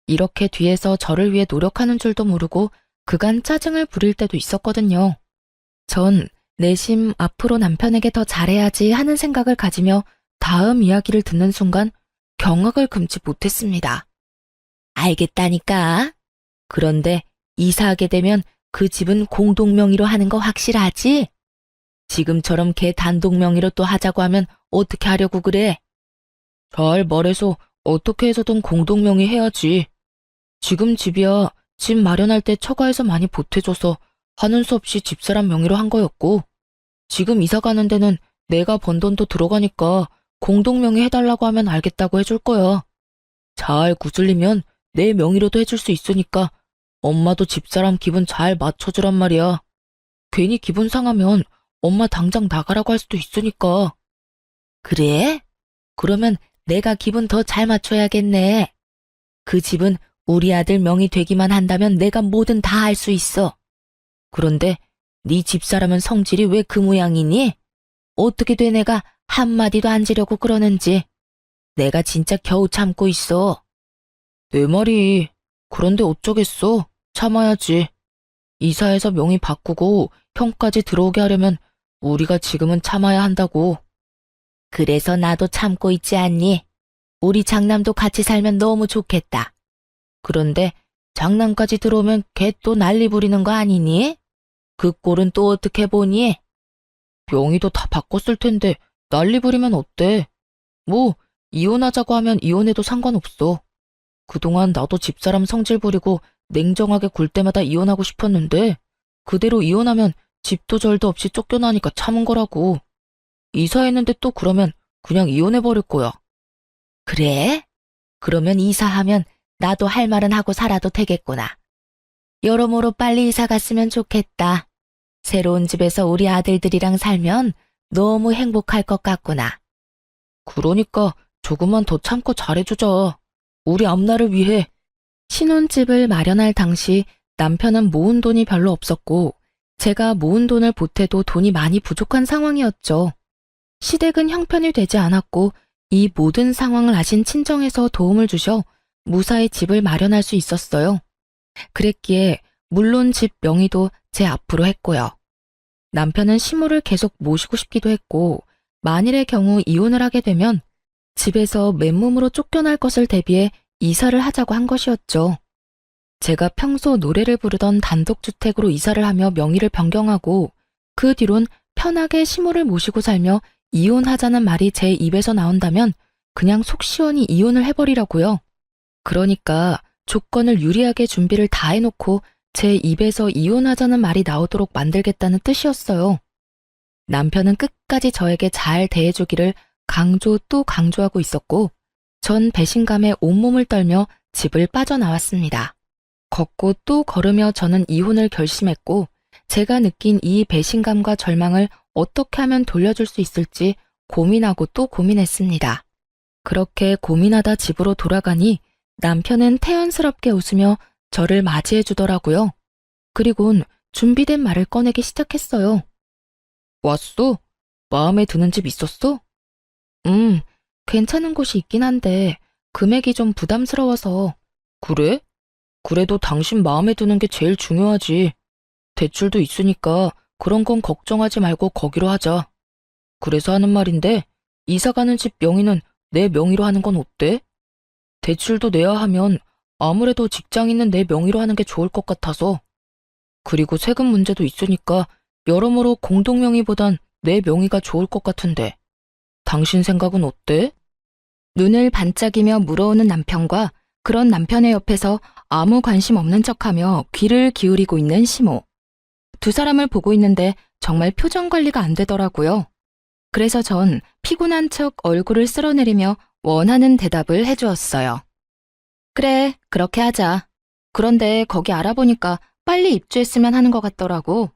이렇게 뒤에서 저를 위해 노력하는 줄도 모르고 그간 짜증을 부릴 때도 있었거든요. 전 내심 앞으로 남편에게 더 잘해야지 하는 생각을 가지며 다음 이야기를 듣는 순간 경악을 금치 못했습니다. 알겠다니까. 그런데 이사하게 되면 그 집은 공동명의로 하는 거 확실하지? 지금처럼 걔 단독명의로 또 하자고 하면 어떻게 하려고 그래? 잘 말해서 어떻게 해서든 공동명의 해야지. 지금 집이야 집 마련할 때 처가에서 많이 보태줘서 하는 수 없이 집사람 명의로 한 거였고 지금 이사 가는 데는 내가 번 돈도 들어가니까 공동명의 해달라고 하면 알겠다고 해줄 거야. 잘 구슬리면 내 명의로도 해줄 수 있으니까 엄마도 집사람 기분 잘 맞춰주란 말이야. 괜히 기분 상하면 엄마 당장 나가라고 할 수도 있으니까. 그래? 그러면 내가 기분 더 잘 맞춰야겠네. 그 집은 우리 아들 명의 되기만 한다면 내가 뭐든 다 할 수 있어. 그런데 네 집사람은 성질이 왜 그 모양이니? 어떻게 돼 내가 한마디도 안 지려고 그러는지. 내가 진짜 겨우 참고 있어. 내 말이. 그런데 어쩌겠어. 참아야지. 이사해서 명의 바꾸고 형까지 들어오게 하려면 우리가 지금은 참아야 한다고. 그래서 나도 참고 있지 않니? 우리 장남도 같이 살면 너무 좋겠다. 그런데 장남까지 들어오면 걔 또 난리 부리는 거 아니니? 그 꼴은 또 어떻게 보니? 명의도 다 바꿨을 텐데 난리 부리면 어때? 뭐 이혼하자고 하면 이혼해도 상관없어. 그동안 나도 집사람 성질 부리고 냉정하게 굴 때마다 이혼하고 싶었는데 그대로 이혼하면 집도 절도 없이 쫓겨나니까 참은 거라고. 이사했는데 또 그러면 그냥 이혼해버릴 거야. 그래? 그러면 이사하면 나도 할 말은 하고 살아도 되겠구나. 여러모로 빨리 이사 갔으면 좋겠다. 새로운 집에서 우리 아들들이랑 살면 너무 행복할 것 같구나. 그러니까 조금만 더 참고 잘해주자. 우리 앞날을 위해. 신혼집을 마련할 당시 남편은 모은 돈이 별로 없었고 제가 모은 돈을 보태도 돈이 많이 부족한 상황이었죠. 시댁은 형편이 되지 않았고 이 모든 상황을 아신 친정에서 도움을 주셔 무사히 집을 마련할 수 있었어요. 그랬기에 물론 집 명의도 제 앞으로 했고요. 남편은 시모를 계속 모시고 싶기도 했고 만일의 경우 이혼을 하게 되면 집에서 맨몸으로 쫓겨날 것을 대비해 이사를 하자고 한 것이었죠. 제가 평소 노래를 부르던 단독주택으로 이사를 하며 명의를 변경하고 그 뒤론 편하게 시모를 모시고 살며 이혼하자는 말이 제 입에서 나온다면 그냥 속 시원히 이혼을 해버리라고요. 그러니까 조건을 유리하게 준비를 다 해놓고 제 입에서 이혼하자는 말이 나오도록 만들겠다는 뜻이었어요. 남편은 끝까지 저에게 잘 대해주기를 강조 또 강조하고 있었고, 전 배신감에 온몸을 떨며 집을 빠져나왔습니다. 걷고 또 걸으며 저는 이혼을 결심했고, 제가 느낀 이 배신감과 절망을 어떻게 하면 돌려줄 수 있을지 고민하고 또 고민했습니다. 그렇게 고민하다 집으로 돌아가니 남편은 태연스럽게 웃으며 저를 맞이해 주더라고요. 그리곤 준비된 말을 꺼내기 시작했어요. 왔어? 마음에 드는 집 있었어? 괜찮은 곳이 있긴 한데 금액이 좀 부담스러워서. 그래? 그래도 당신 마음에 드는 게 제일 중요하지. 대출도 있으니까 그런 건 걱정하지 말고 거기로 하자. 그래서 하는 말인데 이사 가는 집 명의는 내 명의로 하는 건 어때? 대출도 내야 하면 아무래도 직장 있는 내 명의로 하는 게 좋을 것 같아서. 그리고 세금 문제도 있으니까 여러모로 공동 명의보단 내 명의가 좋을 것 같은데. 당신 생각은 어때? 눈을 반짝이며 물어오는 남편과 그런 남편의 옆에서 아무 관심 없는 척하며 귀를 기울이고 있는 시모. 두 사람을 보고 있는데 정말 표정 관리가 안 되더라고요. 그래서 전 피곤한 척 얼굴을 쓸어내리며 원하는 대답을 해주었어요. 그래, 그렇게 하자. 그런데 거기 알아보니까 빨리 입주했으면 하는 것 같더라고.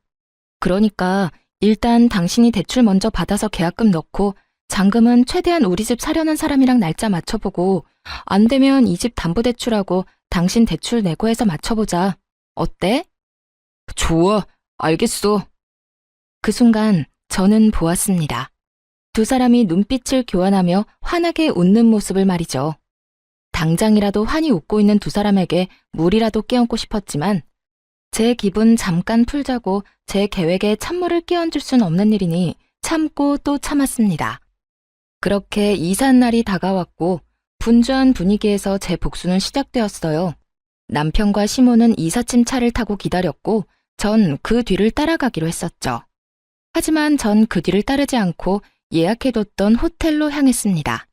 그러니까 일단 당신이 대출 먼저 받아서 계약금 넣고 잔금은 최대한 우리 집 사려는 사람이랑 날짜 맞춰보고 안 되면 이 집 담보대출하고 당신 대출 내고 해서 맞춰보자. 어때? 좋아, 알겠어. 그 순간 저는 보았습니다. 두 사람이 눈빛을 교환하며 환하게 웃는 모습을 말이죠. 당장이라도 환히 웃고 있는 두 사람에게 물이라도 끼얹고 싶었지만 제 기분 잠깐 풀자고 제 계획에 찬물을 끼얹을 순 없는 일이니 참고 또 참았습니다. 그렇게 이삿 날이 다가왔고 분주한 분위기에서 제 복수는 시작되었어요. 남편과 시모는 이삿짐 차를 타고 기다렸고 전 그 뒤를 따라가기로 했었죠. 하지만 전 그 뒤를 따르지 않고 예약해뒀던 호텔로 향했습니다.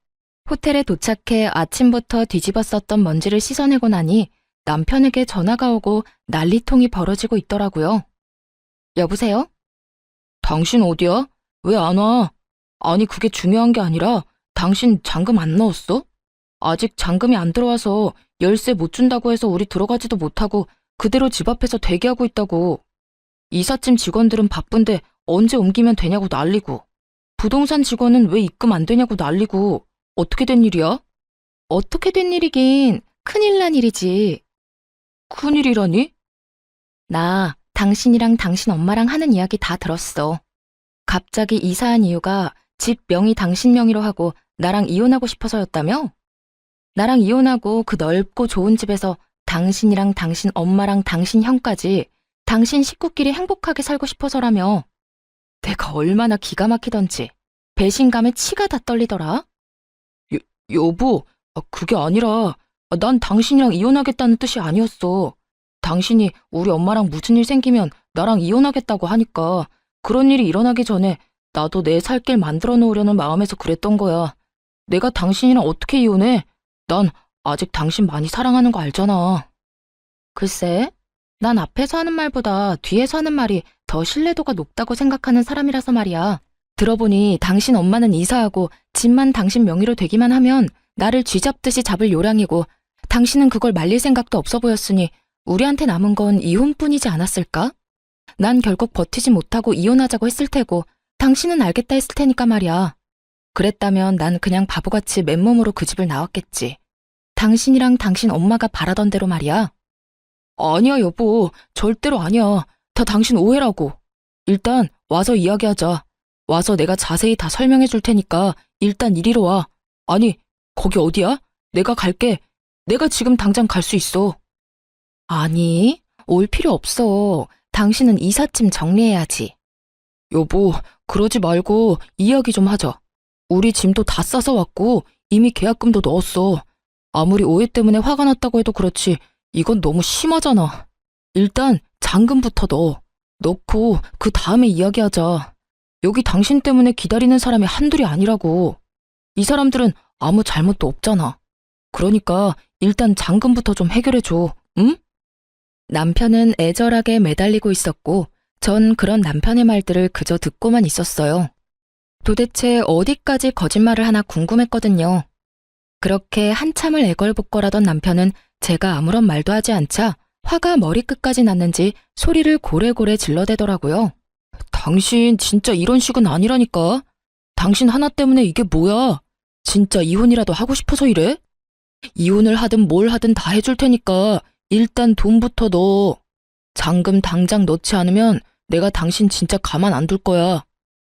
호텔에 도착해 아침부터 뒤집었었던 먼지를 씻어내고 나니 남편에게 전화가 오고 난리통이 벌어지고 있더라고요. 여보세요? 당신 어디야? 왜 안 와? 아니 그게 중요한 게 아니라 당신 잔금 안 넣었어? 아직 잔금이 안 들어와서 열쇠 못 준다고 해서 우리 들어가지도 못하고 그대로 집 앞에서 대기하고 있다고. 이삿짐 직원들은 바쁜데 언제 옮기면 되냐고 난리고. 부동산 직원은 왜 입금 안 되냐고 난리고. 어떻게 된 일이야? 어떻게 된 일이긴 큰일 난 일이지. 큰일이라니? 나 당신이랑 당신 엄마랑 하는 이야기 다 들었어. 갑자기 이사한 이유가 집 명의 당신 명의로 하고 나랑 이혼하고 싶어서였다며? 나랑 이혼하고 그 넓고 좋은 집에서 당신이랑 당신 엄마랑 당신 형까지 당신 식구끼리 행복하게 살고 싶어서라며. 내가 얼마나 기가 막히던지 배신감에 치가 다 떨리더라. 여보, 그게 아니라 난 당신이랑 이혼하겠다는 뜻이 아니었어. 당신이 우리 엄마랑 무슨 일 생기면 나랑 이혼하겠다고 하니까 그런 일이 일어나기 전에 나도 내 살 길 만들어 놓으려는 마음에서 그랬던 거야. 내가 당신이랑 어떻게 이혼해? 난 아직 당신 많이 사랑하는 거 알잖아. 글쎄, 난 앞에서 하는 말보다 뒤에서 하는 말이 더 신뢰도가 높다고 생각하는 사람이라서 말이야. 들어보니 당신 엄마는 이사하고 집만 당신 명의로 되기만 하면 나를 쥐잡듯이 잡을 요량이고 당신은 그걸 말릴 생각도 없어 보였으니 우리한테 남은 건 이혼뿐이지 않았을까? 난 결국 버티지 못하고 이혼하자고 했을 테고 당신은 알겠다 했을 테니까 말이야. 그랬다면 난 그냥 바보같이 맨몸으로 그 집을 나왔겠지. 당신이랑 당신 엄마가 바라던 대로 말이야. 아니야 여보, 절대로 아니야. 다 당신 오해라고. 일단 와서 이야기하자. 와서 내가 자세히 다 설명해 줄 테니까 일단 이리로 와. 아니, 거기 어디야? 내가 갈게. 내가 지금 당장 갈 수 있어. 아니, 올 필요 없어. 당신은 이삿짐 정리해야지. 여보, 그러지 말고 이야기 좀 하자. 우리 짐도 다 싸서 왔고 이미 계약금도 넣었어. 아무리 오해 때문에 화가 났다고 해도 그렇지 이건 너무 심하잖아. 일단 잔금부터 넣고 그 다음에 이야기하자. 여기 당신 때문에 기다리는 사람이 한둘이 아니라고. 이 사람들은 아무 잘못도 없잖아. 그러니까 일단 잔금부터 좀 해결해줘, 응? 남편은 애절하게 매달리고 있었고, 전 그런 남편의 말들을 그저 듣고만 있었어요. 도대체 어디까지 거짓말을 하나 궁금했거든요. 그렇게 한참을 애걸복걸하던 남편은 제가 아무런 말도 하지 않자 화가 머리끝까지 났는지 소리를 고래고래 질러대더라고요. 당신 진짜 이런 식은 아니라니까. 당신 하나 때문에 이게 뭐야? 진짜 이혼이라도 하고 싶어서 이래? 이혼을 하든 뭘 하든 다 해줄 테니까 일단 돈부터 넣어. 잔금 당장 넣지 않으면 내가 당신 진짜 가만 안 둘 거야.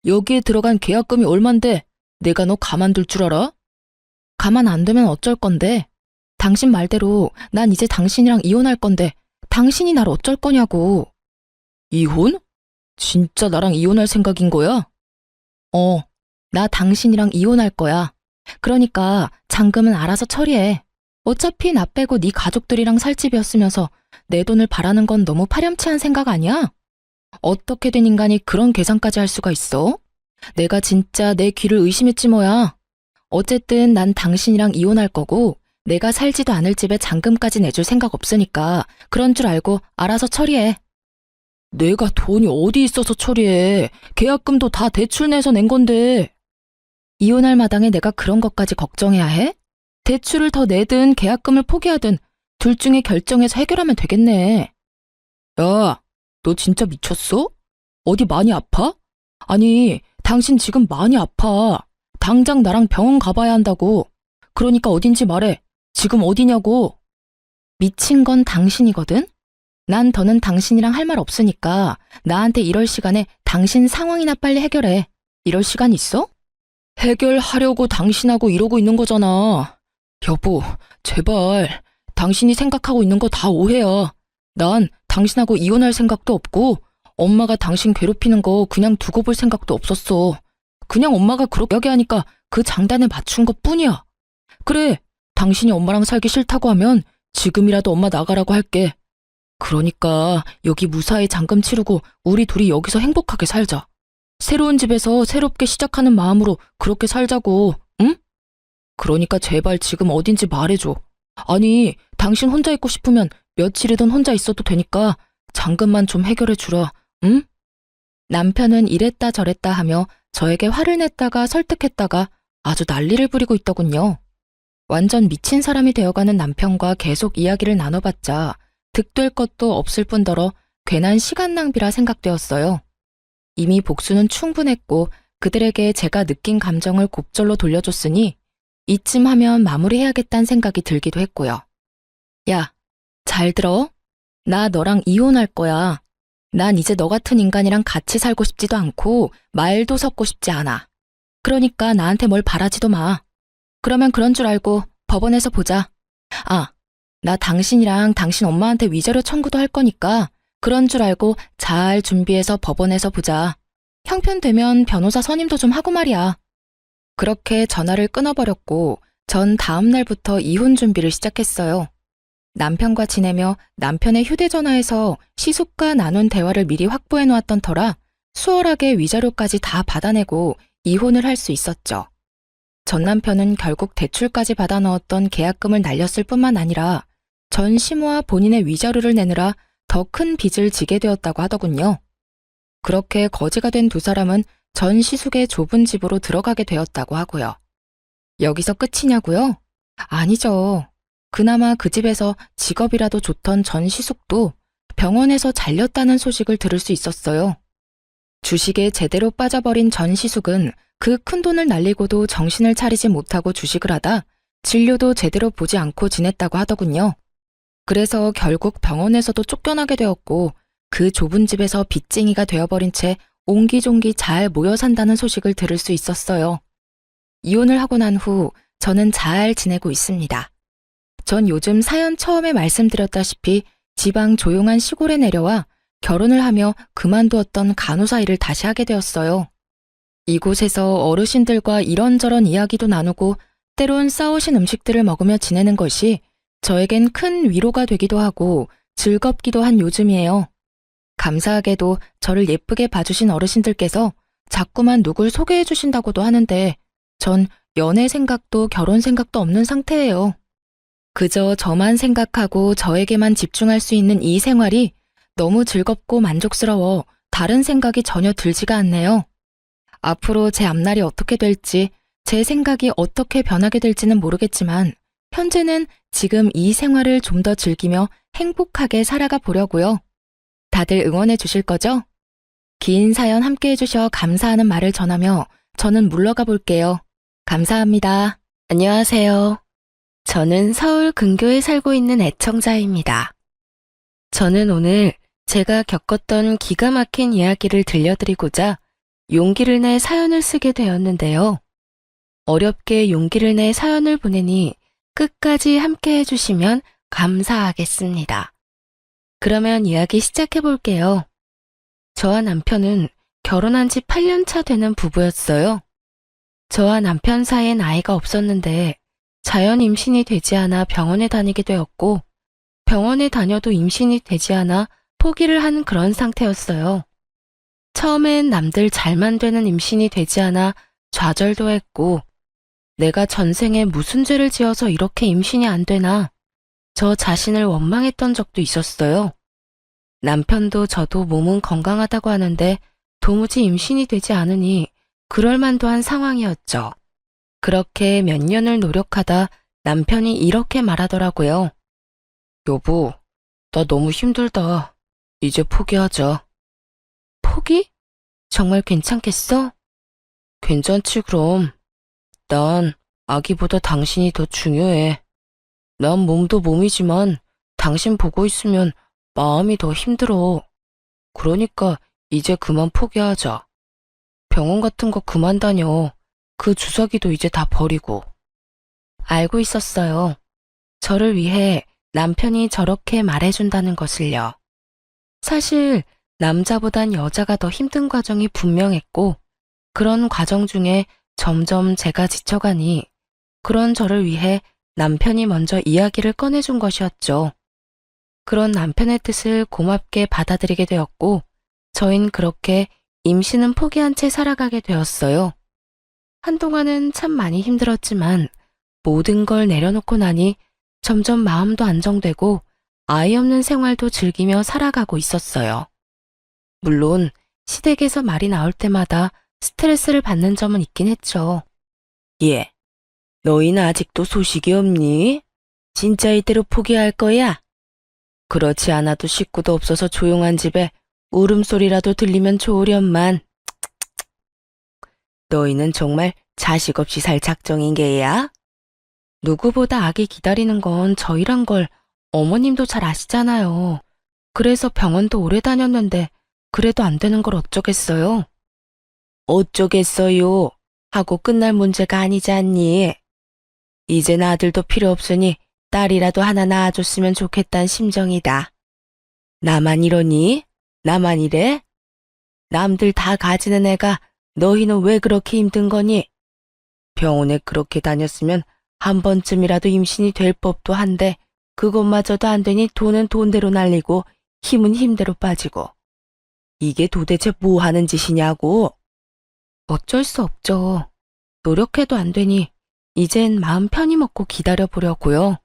여기에 들어간 계약금이 얼만데 내가 너 가만둘 줄 알아? 가만 안 두면 어쩔 건데? 당신 말대로 난 이제 당신이랑 이혼할 건데 당신이 날 어쩔 거냐고. 이혼? 진짜 나랑 이혼할 생각인 거야? 나 당신이랑 이혼할 거야. 그러니까 잔금은 알아서 처리해. 어차피 나 빼고 네 가족들이랑 살 집이었으면서 내 돈을 바라는 건 너무 파렴치한 생각 아니야? 어떻게 된 인간이 그런 계산까지 할 수가 있어? 내가 진짜 내 귀를 의심했지 뭐야. 어쨌든 난 당신이랑 이혼할 거고 내가 살지도 않을 집에 잔금까지 내줄 생각 없으니까 그런 줄 알고 알아서 처리해. 내가 돈이 어디 있어서 처리해. 계약금도 다 대출 내서 낸 건데. 이혼할 마당에 내가 그런 것까지 걱정해야 해? 대출을 더 내든 계약금을 포기하든 둘 중에 결정해서 해결하면 되겠네. 야, 너 진짜 미쳤어? 어디 많이 아파? 아니, 당신 지금 많이 아파. 당장 나랑 병원 가봐야 한다고. 그러니까 어딘지 말해. 지금 어디냐고. 미친 건 당신이거든? 난 더는 당신이랑 할 말 없으니까 나한테 이럴 시간에 당신 상황이나 빨리 해결해. 이럴 시간 있어? 해결하려고 당신하고 이러고 있는 거잖아. 여보, 제발. 당신이 생각하고 있는 거 다 오해야. 난 당신하고 이혼할 생각도 없고 엄마가 당신 괴롭히는 거 그냥 두고 볼 생각도 없었어. 그냥 엄마가 그렇게 이야기하니까 그 장단에 맞춘 것뿐이야. 그래, 당신이 엄마랑 살기 싫다고 하면 지금이라도 엄마 나가라고 할게. 그러니까 여기 무사히 잔금 치르고 우리 둘이 여기서 행복하게 살자. 새로운 집에서 새롭게 시작하는 마음으로 그렇게 살자고, 응? 그러니까 제발 지금 어딘지 말해줘. 아니, 당신 혼자 있고 싶으면 며칠이든 혼자 있어도 되니까 잔금만 좀 해결해 주라, 응? 남편은 이랬다 저랬다 하며 저에게 화를 냈다가 설득했다가 아주 난리를 부리고 있더군요. 완전 미친 사람이 되어가는 남편과 계속 이야기를 나눠봤자 득될 것도 없을 뿐더러 괜한 시간 낭비라 생각되었어요. 이미 복수는 충분했고 그들에게 제가 느낀 감정을 곱절로 돌려줬으니 이쯤 하면 마무리해야겠다는 생각이 들기도 했고요. 야, 잘 들어? 나 너랑 이혼할 거야. 난 이제 너 같은 인간이랑 같이 살고 싶지도 않고 말도 섞고 싶지 않아. 그러니까 나한테 뭘 바라지도 마. 그러면 그런 줄 알고 법원에서 보자. 아, 나 당신이랑 당신 엄마한테 위자료 청구도 할 거니까 그런 줄 알고 잘 준비해서 법원에서 보자. 형편되면 변호사 선임도 좀 하고 말이야. 그렇게 전화를 끊어버렸고 전 다음 날부터 이혼 준비를 시작했어요. 남편과 지내며 남편의 휴대전화에서 시숙과 나눈 대화를 미리 확보해 놓았던 터라 수월하게 위자료까지 다 받아내고 이혼을 할 수 있었죠. 전 남편은 결국 대출까지 받아 넣었던 계약금을 날렸을 뿐만 아니라 전 시모와 본인의 위자료를 내느라 더 큰 빚을 지게 되었다고 하더군요. 그렇게 거지가 된 두 사람은 전 시숙의 좁은 집으로 들어가게 되었다고 하고요. 여기서 끝이냐고요? 아니죠. 그나마 그 집에서 직업이라도 좋던 전 시숙도 병원에서 잘렸다는 소식을 들을 수 있었어요. 주식에 제대로 빠져버린 전 시숙은 그 큰돈을 날리고도 정신을 차리지 못하고 주식을 하다 진료도 제대로 보지 않고 지냈다고 하더군요. 그래서 결국 병원에서도 쫓겨나게 되었고 그 좁은 집에서 빚쟁이가 되어버린 채 옹기종기 잘 모여 산다는 소식을 들을 수 있었어요. 이혼을 하고 난 후 저는 잘 지내고 있습니다. 전 요즘 사연 처음에 말씀드렸다시피 지방 조용한 시골에 내려와 결혼을 하며 그만두었던 간호사 일을 다시 하게 되었어요. 이곳에서 어르신들과 이런저런 이야기도 나누고 때론 싸우신 음식들을 먹으며 지내는 것이 저에겐 큰 위로가 되기도 하고 즐겁기도 한 요즘이에요. 감사하게도 저를 예쁘게 봐주신 어르신들께서 자꾸만 누굴 소개해 주신다고도 하는데 전 연애 생각도 결혼 생각도 없는 상태예요. 그저 저만 생각하고 저에게만 집중할 수 있는 이 생활이 너무 즐겁고 만족스러워 다른 생각이 전혀 들지가 않네요. 앞으로 제 앞날이 어떻게 될지, 제 생각이 어떻게 변하게 될지는 모르겠지만 현재는 지금 이 생활을 좀 더 즐기며 행복하게 살아가 보려고요. 다들 응원해 주실 거죠? 긴 사연 함께 해주셔 감사하는 말을 전하며 저는 물러가 볼게요. 감사합니다. 안녕하세요. 저는 서울 근교에 살고 있는 애청자입니다. 저는 오늘 제가 겪었던 기가 막힌 이야기를 들려드리고자 용기를 내 사연을 쓰게 되었는데요. 어렵게 용기를 내 사연을 보내니 끝까지 함께 해주시면 감사하겠습니다. 그러면 이야기 시작해 볼게요. 저와 남편은 결혼한 지 8년 차 되는 부부였어요. 저와 남편 사이엔 아이가 없었는데 자연 임신이 되지 않아 병원에 다니게 되었고 병원에 다녀도 임신이 되지 않아 포기를 한 그런 상태였어요. 처음엔 남들 잘만 되는 임신이 되지 않아 좌절도 했고 내가 전생에 무슨 죄를 지어서 이렇게 임신이 안 되나 저 자신을 원망했던 적도 있었어요. 남편도 저도 몸은 건강하다고 하는데 도무지 임신이 되지 않으니 그럴 만도 한 상황이었죠. 그렇게 몇 년을 노력하다 남편이 이렇게 말하더라고요. 여보, 나 너무 힘들다. 이제 포기하자. 포기? 정말 괜찮겠어? 괜찮지 그럼. 난 아기보다 당신이 더 중요해. 난 몸도 몸이지만 당신 보고 있으면 마음이 더 힘들어. 그러니까 이제 그만 포기하자. 병원 같은 거 그만 다녀. 그 주사기도 이제 다 버리고. 알고 있었어요. 저를 위해 남편이 저렇게 말해준다는 것을요. 사실 남자보단 여자가 더 힘든 과정이 분명했고 그런 과정 중에 점점 제가 지쳐가니 그런 저를 위해 남편이 먼저 이야기를 꺼내준 것이었죠. 그런 남편의 뜻을 고맙게 받아들이게 되었고 저흰 그렇게 임신은 포기한 채 살아가게 되었어요. 한동안은 참 많이 힘들었지만 모든 걸 내려놓고 나니 점점 마음도 안정되고 아이 없는 생활도 즐기며 살아가고 있었어요. 물론 시댁에서 말이 나올 때마다 스트레스를 받는 점은 있긴 했죠. 예, 너희는 아직도 소식이 없니? 진짜 이대로 포기할 거야? 그렇지 않아도 식구도 없어서 조용한 집에 울음소리라도 들리면 좋으련만. 너희는 정말 자식 없이 살 작정인 게야? 누구보다 아기 기다리는 건 저희란 걸 어머님도 잘 아시잖아요. 그래서 병원도 오래 다녔는데 그래도 안 되는 걸 어쩌겠어요? 어쩌겠어요? 하고 끝날 문제가 아니지 않니? 이젠 아들도 필요 없으니 딸이라도 하나 낳아줬으면 좋겠단 심정이다. 나만 이러니? 나만 이래? 남들 다 가지는 애가 너희는 왜 그렇게 힘든 거니? 병원에 그렇게 다녔으면 한 번쯤이라도 임신이 될 법도 한데 그것마저도 안 되니 돈은 돈대로 날리고 힘은 힘대로 빠지고. 이게 도대체 뭐 하는 짓이냐고? 어쩔 수 없죠. 노력해도 안 되니 이젠 마음 편히 먹고 기다려보려고요.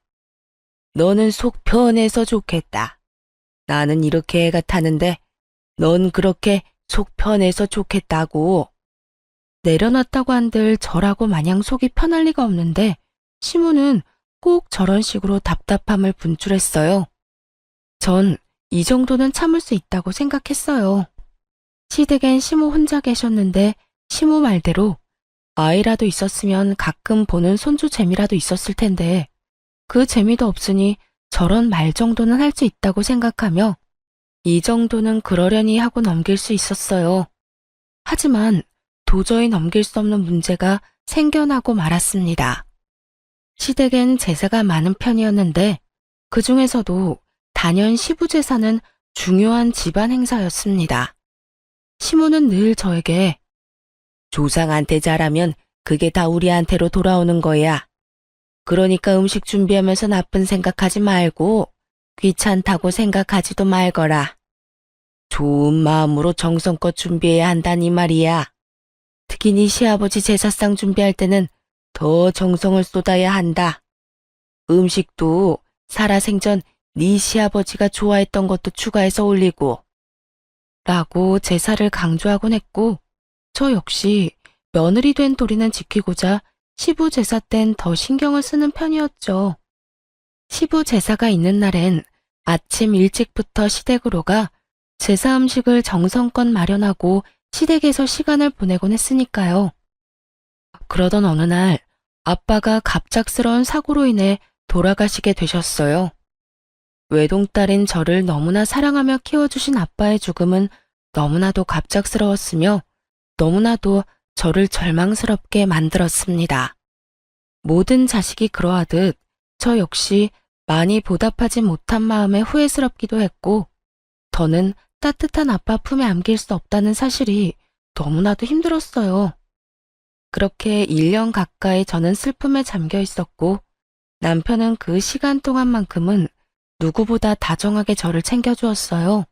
너는 속 편해서 좋겠다. 나는 이렇게 애가 타는데 넌 그렇게 속 편해서 좋겠다고. 내려놨다고 한들 저라고 마냥 속이 편할 리가 없는데 시무는 꼭 저런 식으로 답답함을 분출했어요. 전 이 정도는 참을 수 있다고 생각했어요. 시댁엔 시무 혼자 계셨는데 시무 말대로 아이라도 있었으면 가끔 보는 손주 재미라도 있었을 텐데 그 재미도 없으니 저런 말 정도는 할 수 있다고 생각하며 이 정도는 그러려니 하고 넘길 수 있었어요. 하지만 도저히 넘길 수 없는 문제가 생겨나고 말았습니다. 시댁엔 제사가 많은 편이었는데 그 중에서도 단연 시부제사는 중요한 집안 행사였습니다. 시모는 늘 저에게 조상한테 잘하면 그게 다 우리한테로 돌아오는 거야. 그러니까 음식 준비하면서 나쁜 생각하지 말고 귀찮다고 생각하지도 말거라. 좋은 마음으로 정성껏 준비해야 한다니 말이야. 특히 네 시아버지 제사상 준비할 때는 더 정성을 쏟아야 한다. 음식도 살아생전 네 시아버지가 좋아했던 것도 추가해서 올리고 라고 제사를 강조하곤 했고, 저 역시 며느리 된 도리는 지키고자 시부 제사 땐 더 신경을 쓰는 편이었죠. 시부 제사가 있는 날엔 아침 일찍부터 시댁으로 가 제사 음식을 정성껏 마련하고 시댁에서 시간을 보내곤 했으니까요. 그러던 어느 날 아빠가 갑작스러운 사고로 인해 돌아가시게 되셨어요. 외동딸인 저를 너무나 사랑하며 키워주신 아빠의 죽음은 너무나도 갑작스러웠으며 너무나도 저를 절망스럽게 만들었습니다. 모든 자식이 그러하듯 저 역시 많이 보답하지 못한 마음에 후회스럽기도 했고, 더는 따뜻한 아빠 품에 안길 수 없다는 사실이 너무나도 힘들었어요. 그렇게 1년 가까이 저는 슬픔에 잠겨 있었고, 남편은 그 시간 동안만큼은 누구보다 다정하게 저를 챙겨주었어요.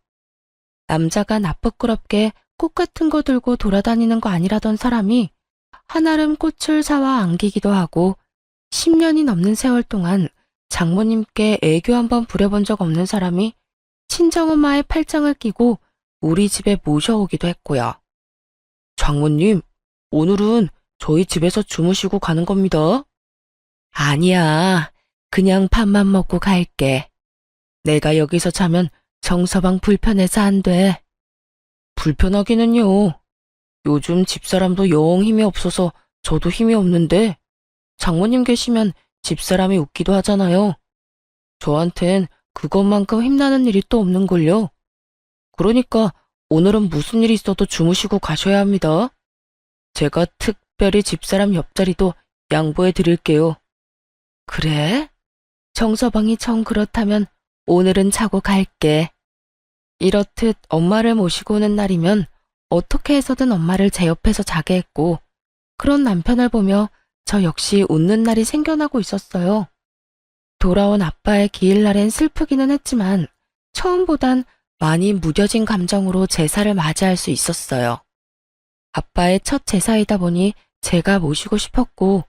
남자가 나쁘끄럽게 꽃 같은 거 들고 돌아다니는 거 아니라던 사람이 한아름 꽃을 사와 안기기도 하고 10년이 넘는 세월 동안 장모님께 애교 한번 부려본 적 없는 사람이 친정엄마의 팔짱을 끼고 우리 집에 모셔오기도 했고요. 장모님, 오늘은 저희 집에서 주무시고 가는 겁니다. 아니야, 그냥 밥만 먹고 갈게. 내가 여기서 자면 정서방 불편해서 안 돼. 불편하기는요. 요즘 집사람도 영 힘이 없어서 저도 힘이 없는데 장모님 계시면 집사람이 웃기도 하잖아요. 저한텐 그것만큼 힘나는 일이 또 없는걸요. 그러니까 오늘은 무슨 일이 있어도 주무시고 가셔야 합니다. 제가 특별히 집사람 옆자리도 양보해 드릴게요. 그래? 정서방이 정 그렇다면 오늘은 자고 갈게. 이렇듯 엄마를 모시고 오는 날이면 어떻게 해서든 엄마를 제 옆에서 자게 했고, 그런 남편을 보며 저 역시 웃는 날이 생겨나고 있었어요. 돌아온 아빠의 기일날엔 슬프기는 했지만 처음보단 많이 무뎌진 감정으로 제사를 맞이할 수 있었어요. 아빠의 첫 제사이다 보니 제가 모시고 싶었고,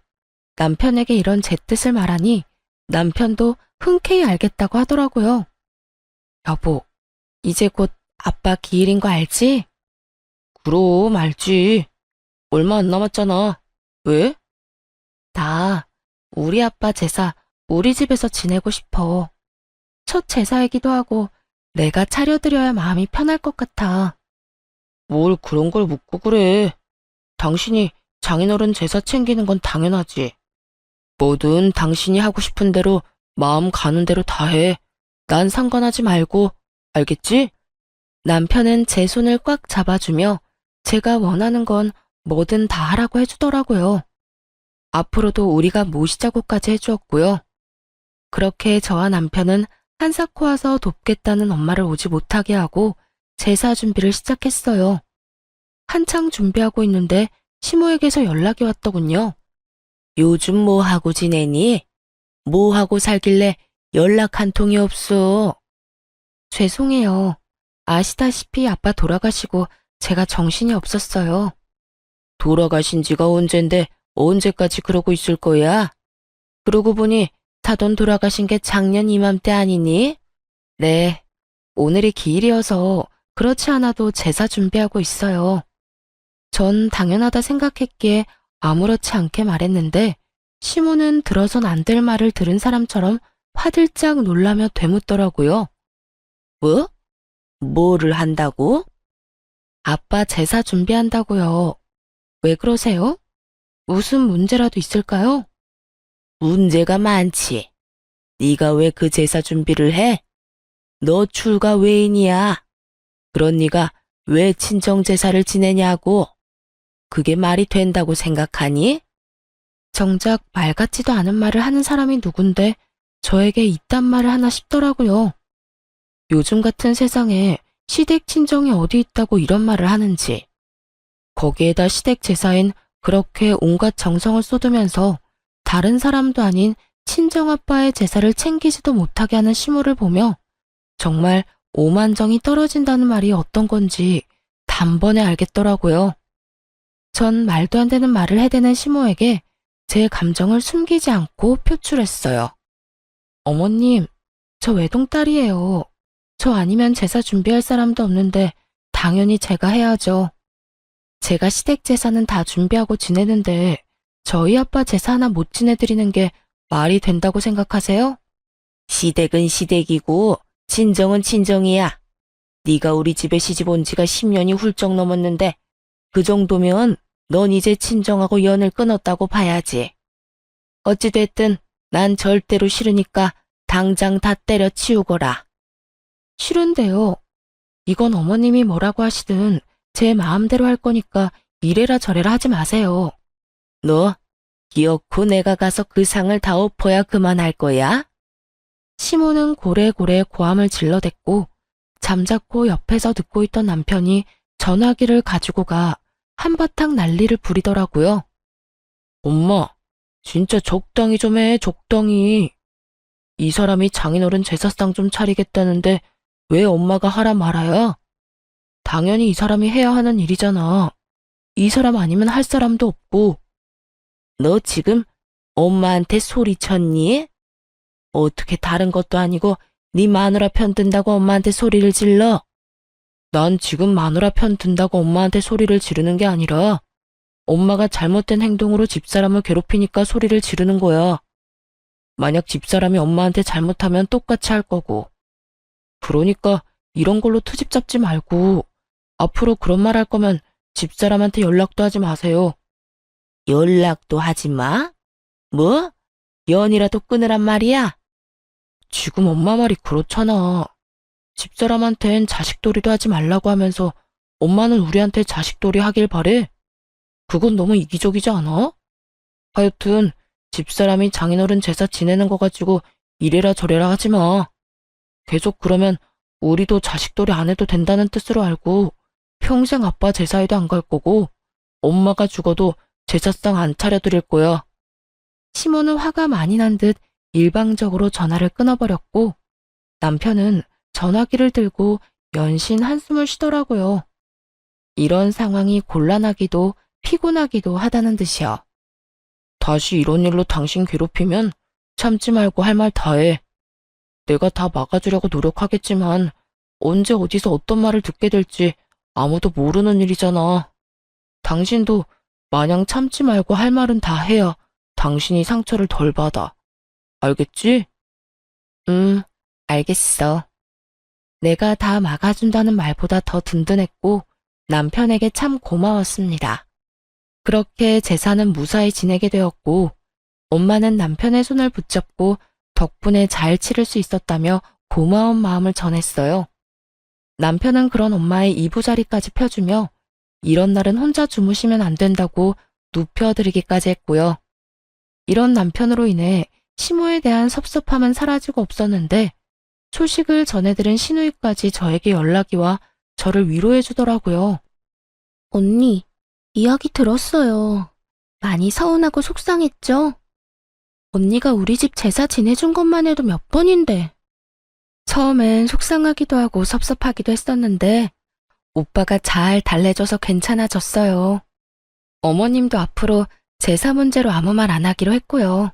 남편에게 이런 제 뜻을 말하니 남편도 흔쾌히 알겠다고 하더라고요. 여보, 이제 곧 아빠 기일인 거 알지? 그럼 알지. 얼마 안 남았잖아. 왜? 나 우리 아빠 제사 우리 집에서 지내고 싶어. 첫 제사이기도 하고 내가 차려드려야 마음이 편할 것 같아. 뭘 그런 걸 묻고 그래. 당신이 장인어른 제사 챙기는 건 당연하지. 뭐든 당신이 하고 싶은 대로 마음 가는 대로 다 해. 난 상관하지 말고, 알겠지? 남편은 제 손을 꽉 잡아주며 제가 원하는 건 뭐든 다 하라고 해주더라고요. 앞으로도 우리가 모시자고까지 해주었고요. 그렇게 저와 남편은 한사코 와서 돕겠다는 엄마를 오지 못하게 하고 제사 준비를 시작했어요. 한창 준비하고 있는데 시모에게서 연락이 왔더군요. 요즘 뭐 하고 지내니? 뭐 하고 살길래 연락 한 통이 없어? 죄송해요. 아시다시피 아빠 돌아가시고 제가 정신이 없었어요. 돌아가신 지가 언젠데 언제까지 그러고 있을 거야? 그러고 보니 사돈 돌아가신 게 작년 이맘때 아니니? 네, 오늘이 기일이어서 그렇지 않아도 제사 준비하고 있어요. 전 당연하다 생각했기에 아무렇지 않게 말했는데 시모는 들어선 안 될 말을 들은 사람처럼 화들짝 놀라며 되묻더라고요. 뭐? 뭐를 한다고? 아빠 제사 준비한다고요. 왜 그러세요? 무슨 문제라도 있을까요? 문제가 많지. 네가 왜 그 제사 준비를 해? 너 출가 외인이야. 그런 네가 왜 친정 제사를 지내냐고. 그게 말이 된다고 생각하니? 정작 말 같지도 않은 말을 하는 사람이 누군데 저에게 이딴 말을 하나 싶더라고요. 요즘 같은 세상에 시댁 친정이 어디 있다고 이런 말을 하는지. 거기에다 시댁 제사엔 그렇게 온갖 정성을 쏟으면서 다른 사람도 아닌 친정아빠의 제사를 챙기지도 못하게 하는 시모를 보며 정말 오만정이 떨어진다는 말이 어떤 건지 단번에 알겠더라고요. 전 말도 안 되는 말을 해대는 시모에게 제 감정을 숨기지 않고 표출했어요. 어머님, 저 외동딸이에요. 저 아니면 제사 준비할 사람도 없는데 당연히 제가 해야죠. 제가 시댁 제사는 다 준비하고 지내는데 저희 아빠 제사 하나 못 지내드리는 게 말이 된다고 생각하세요? 시댁은 시댁이고 친정은 친정이야. 네가 우리 집에 시집 온 지가 10년이 훌쩍 넘었는데 그 정도면 넌 이제 친정하고 연을 끊었다고 봐야지. 어찌됐든 난 절대로 싫으니까 당장 다 때려치우거라. 싫은데요. 이건 어머님이 뭐라고 하시든 제 마음대로 할 거니까 이래라 저래라 하지 마세요. 너 기어코 내가 가서 그 상을 다 엎어야 그만할 거야? 시모는 고래고래 고함을 질러댔고 잠자코 옆에서 듣고 있던 남편이 전화기를 가지고 가 한바탕 난리를 부리더라고요. 엄마, 진짜 적당히 좀 해, 적당히. 이 사람이 장인어른 제사상 좀 차리겠다는데 왜 엄마가 하라 말아야? 당연히 이 사람이 해야 하는 일이잖아. 이 사람 아니면 할 사람도 없고. 너 지금 엄마한테 소리쳤니? 어떻게 다른 것도 아니고 네 마누라 편 든다고 엄마한테 소리를 질러? 난 지금 마누라 편 든다고 엄마한테 소리를 지르는 게 아니라 엄마가 잘못된 행동으로 집사람을 괴롭히니까 소리를 지르는 거야. 만약 집사람이 엄마한테 잘못하면 똑같이 할 거고. 그러니까 이런 걸로 트집 잡지 말고 앞으로 그런 말 할 거면 집사람한테 연락도 하지 마세요. 연락도 하지 마? 뭐? 연이라도 끊으란 말이야? 지금 엄마 말이 그렇잖아. 집사람한텐 자식돌이도 하지 말라고 하면서 엄마는 우리한테 자식돌이 하길 바래. 그건 너무 이기적이지 않아? 하여튼 집사람이 장인어른 제사 지내는 거 가지고 이래라 저래라 하지 마. 계속 그러면 우리도 자식돌이 안 해도 된다는 뜻으로 알고 평생 아빠 제사에도 안 갈 거고 엄마가 죽어도 제사상 안 차려드릴 거야. 시모는 화가 많이 난 듯 일방적으로 전화를 끊어버렸고 남편은 전화기를 들고 연신 한숨을 쉬더라고요. 이런 상황이 곤란하기도 피곤하기도 하다는 듯이요. 다시 이런 일로 당신 괴롭히면 참지 말고 할 말 다 해. 내가 다 막아주려고 노력하겠지만 언제 어디서 어떤 말을 듣게 될지 아무도 모르는 일이잖아. 당신도 마냥 참지 말고 할 말은 다 해야 당신이 상처를 덜 받아. 알겠지? 알겠어. 내가 다 막아준다는 말보다 더 든든했고 남편에게 참 고마웠습니다. 그렇게 제사는 무사히 지내게 되었고 엄마는 남편의 손을 붙잡고 덕분에 잘 치를 수 있었다며 고마운 마음을 전했어요. 남편은 그런 엄마의 이부자리까지 펴주며 이런 날은 혼자 주무시면 안 된다고 눕혀드리기까지 했고요. 이런 남편으로 인해 시모에 대한 섭섭함은 사라지고 없었는데 소식을 전해들은 시누이까지 저에게 연락이 와 저를 위로해 주더라고요. 언니, 이야기 들었어요. 많이 서운하고 속상했죠? 언니가 우리 집 제사 지내준 것만 해도 몇 번인데. 처음엔 속상하기도 하고 섭섭하기도 했었는데 오빠가 잘 달래줘서 괜찮아졌어요. 어머님도 앞으로 제사 문제로 아무 말 안 하기로 했고요.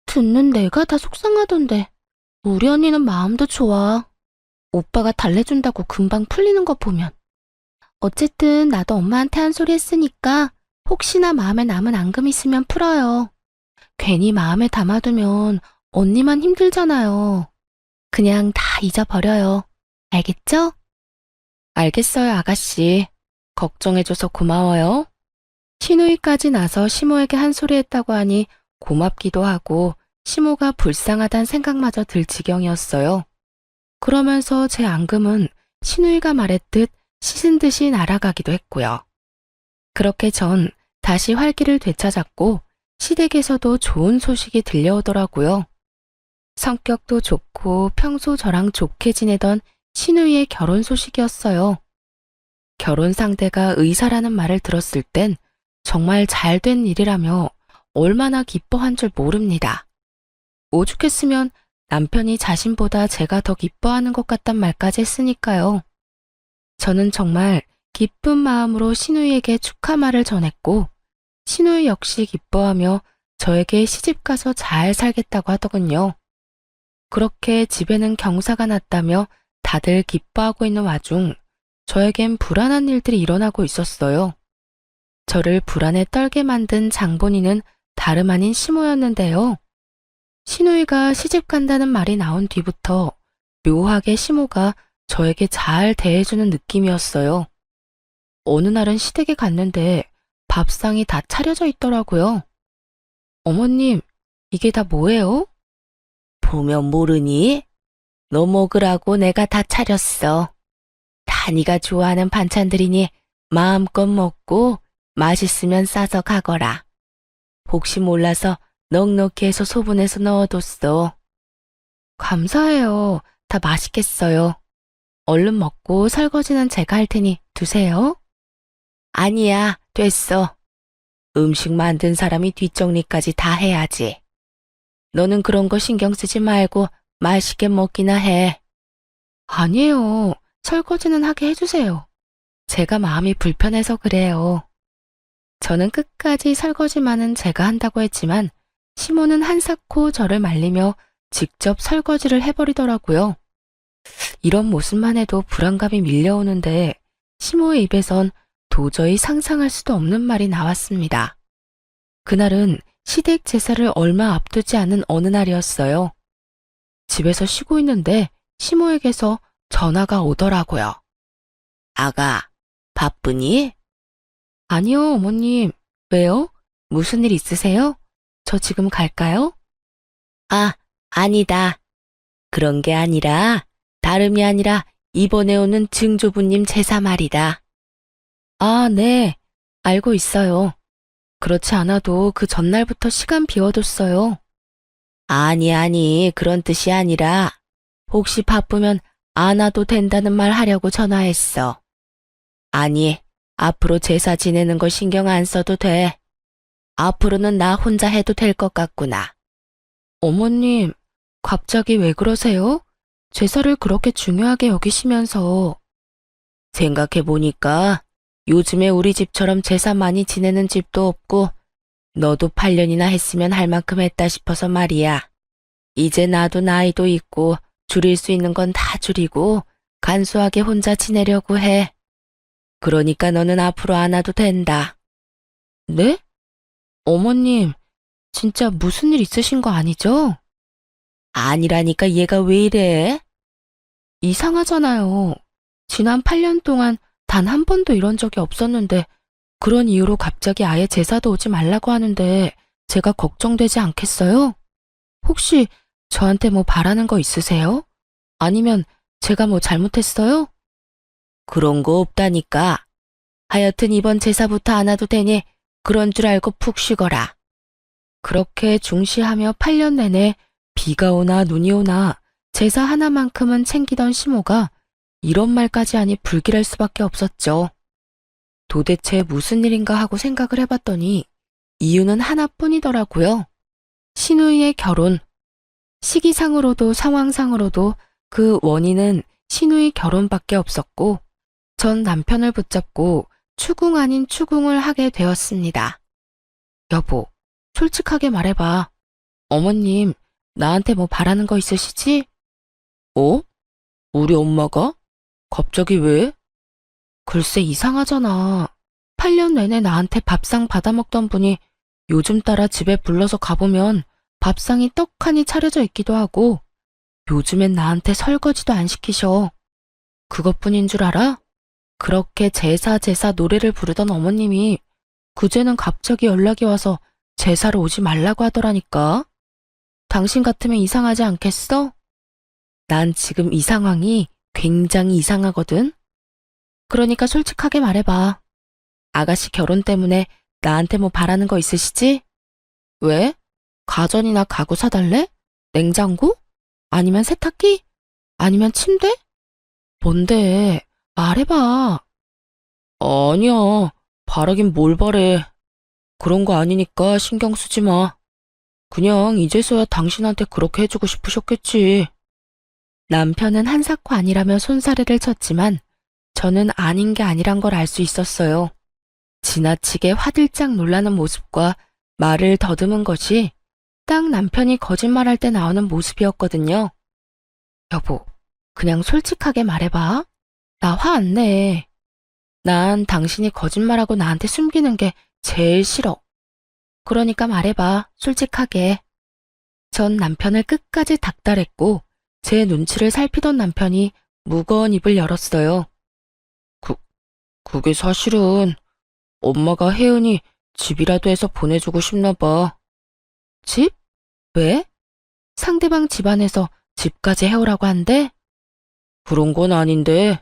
듣는 내가 다 속상하던데 우리 언니는 마음도 좋아. 오빠가 달래준다고 금방 풀리는 거 보면. 어쨌든 나도 엄마한테 한 소리 했으니까 혹시나 마음에 남은 앙금 있으면 풀어요. 괜히 마음에 담아두면 언니만 힘들잖아요. 그냥 다 잊어버려요. 알겠죠? 알겠어요, 아가씨. 걱정해줘서 고마워요. 시누이까지 나서 시모에게 한 소리 했다고 하니 고맙기도 하고 시모가 불쌍하단 생각마저 들 지경이었어요. 그러면서 제 앙금은 시누이가 말했듯 씻은 듯이 날아가기도 했고요. 그렇게 전 다시 활기를 되찾았고 시댁에서도 좋은 소식이 들려오더라고요. 성격도 좋고 평소 저랑 좋게 지내던 시누이의 결혼 소식이었어요. 결혼 상대가 의사라는 말을 들었을 땐 정말 잘된 일이라며 얼마나 기뻐한 줄 모릅니다. 오죽했으면 남편이 자신보다 제가 더 기뻐하는 것 같단 말까지 했으니까요. 저는 정말 기쁜 마음으로 신우이에게 축하 말을 전했고, 신우이 역시 기뻐하며 저에게 시집가서 잘 살겠다고 하더군요. 그렇게 집에는 경사가 났다며 다들 기뻐하고 있는 와중 저에겐 불안한 일들이 일어나고 있었어요. 저를 불안에 떨게 만든 장본인은 다름 아닌 시모였는데요. 신우이가 시집 간다는 말이 나온 뒤부터 묘하게 시모가 저에게 잘 대해주는 느낌이었어요. 어느 날은 시댁에 갔는데 밥상이 다 차려져 있더라고요. 어머님, 이게 다 뭐예요? 보면 모르니? 너 먹으라고 내가 다 차렸어. 다 네가 좋아하는 반찬들이니 마음껏 먹고 맛있으면 싸서 가거라. 혹시 몰라서 넉넉히 해서 소분해서 넣어뒀어. 감사해요. 다 맛있겠어요. 얼른 먹고 설거지는 제가 할 테니 두세요. 아니야, 됐어. 음식 만든 사람이 뒷정리까지 다 해야지. 너는 그런 거 신경 쓰지 말고 맛있게 먹기나 해. 아니에요. 설거지는 하게 해주세요. 제가 마음이 불편해서 그래요. 저는 끝까지 설거지만은 제가 한다고 했지만 시모는 한사코 저를 말리며 직접 설거지를 해버리더라고요. 이런 모습만 해도 불안감이 밀려오는데 시모의 입에선 도저히 상상할 수도 없는 말이 나왔습니다. 그날은 시댁 제사를 얼마 앞두지 않은 어느 날이었어요. 집에서 쉬고 있는데 시모에게서 전화가 오더라고요. 아가, 바쁘니? 아니요, 어머님. 왜요? 무슨 일 있으세요? 저 지금 갈까요? 아, 아니다. 그런 게 아니라 다름이 아니라 이번에 오는 증조부님 제사 말이다. 아, 네. 알고 있어요. 그렇지 않아도 그 전날부터 시간 비워뒀어요. 아니, 그런 뜻이 아니라 혹시 바쁘면 안 와도 된다는 말 하려고 전화했어. 아니, 앞으로 제사 지내는 거 신경 안 써도 돼. 앞으로는 나 혼자 해도 될 것 같구나. 어머님, 갑자기 왜 그러세요? 제사를 그렇게 중요하게 여기시면서. 생각해보니까 요즘에 우리 집처럼 제사 많이 지내는 집도 없고 너도 8년이나 했으면 할 만큼 했다 싶어서 말이야. 이제 나도 나이도 있고 줄일 수 있는 건 다 줄이고 간소하게 혼자 지내려고 해. 그러니까 너는 앞으로 안 와도 된다. 네? 어머님, 진짜 무슨 일 있으신 거 아니죠? 아니라니까 얘가 왜 이래? 이상하잖아요. 지난 8년 동안 단 한 번도 이런 적이 없었는데 그런 이유로 갑자기 아예 제사도 오지 말라고 하는데 제가 걱정되지 않겠어요? 혹시 저한테 뭐 바라는 거 있으세요? 아니면 제가 뭐 잘못했어요? 그런 거 없다니까. 하여튼 이번 제사부터 안 와도 되니 그런 줄 알고 푹 쉬거라. 그렇게 중시하며 8년 내내 비가 오나 눈이 오나 제사 하나만큼은 챙기던 시모가 이런 말까지 하니 불길할 수밖에 없었죠. 도대체 무슨 일인가 하고 생각을 해봤더니 이유는 하나뿐이더라고요. 신우이의 결혼. 시기상으로도 상황상으로도 그 원인은 신우이 결혼밖에 없었고 전 남편을 붙잡고 추궁 아닌 추궁을 하게 되었습니다. 여보, 솔직하게 말해봐. 어머님, 나한테 뭐 바라는 거 있으시지? 어? 우리 엄마가? 갑자기 왜? 글쎄 이상하잖아. 8년 내내 나한테 밥상 받아먹던 분이 요즘 따라 집에 불러서 가보면 밥상이 떡하니 차려져 있기도 하고 요즘엔 나한테 설거지도 안 시키셔. 그것뿐인 줄 알아? 그렇게 제사 노래를 부르던 어머님이 그제는 갑자기 연락이 와서 제사를 오지 말라고 하더라니까. 당신 같으면 이상하지 않겠어? 난 지금 이 상황이 굉장히 이상하거든. 그러니까 솔직하게 말해봐. 아가씨 결혼 때문에 나한테 뭐 바라는 거 있으시지? 왜? 가전이나 가구 사달래? 냉장고? 아니면 세탁기? 아니면 침대? 뭔데? 말해봐. 아니야. 바라긴 뭘 바래. 그런 거 아니니까 신경 쓰지 마. 그냥 이제서야 당신한테 그렇게 해주고 싶으셨겠지. 남편은 한사코 아니라며 손사래를 쳤지만 저는 아닌 게 아니란 걸 알 수 있었어요. 지나치게 화들짝 놀라는 모습과 말을 더듬은 것이 딱 남편이 거짓말할 때 나오는 모습이었거든요. 여보, 그냥 솔직하게 말해봐. 나 화 안 내. 난 당신이 거짓말하고 나한테 숨기는 게 제일 싫어. 그러니까 말해봐, 솔직하게. 전 남편을 끝까지 닥달했고 제 눈치를 살피던 남편이 무거운 입을 열었어요. 그게 사실은 엄마가 혜은이 집이라도 해서 보내주고 싶나 봐. 집? 왜? 상대방 집안에서 집까지 해오라고 한대? 그런 건 아닌데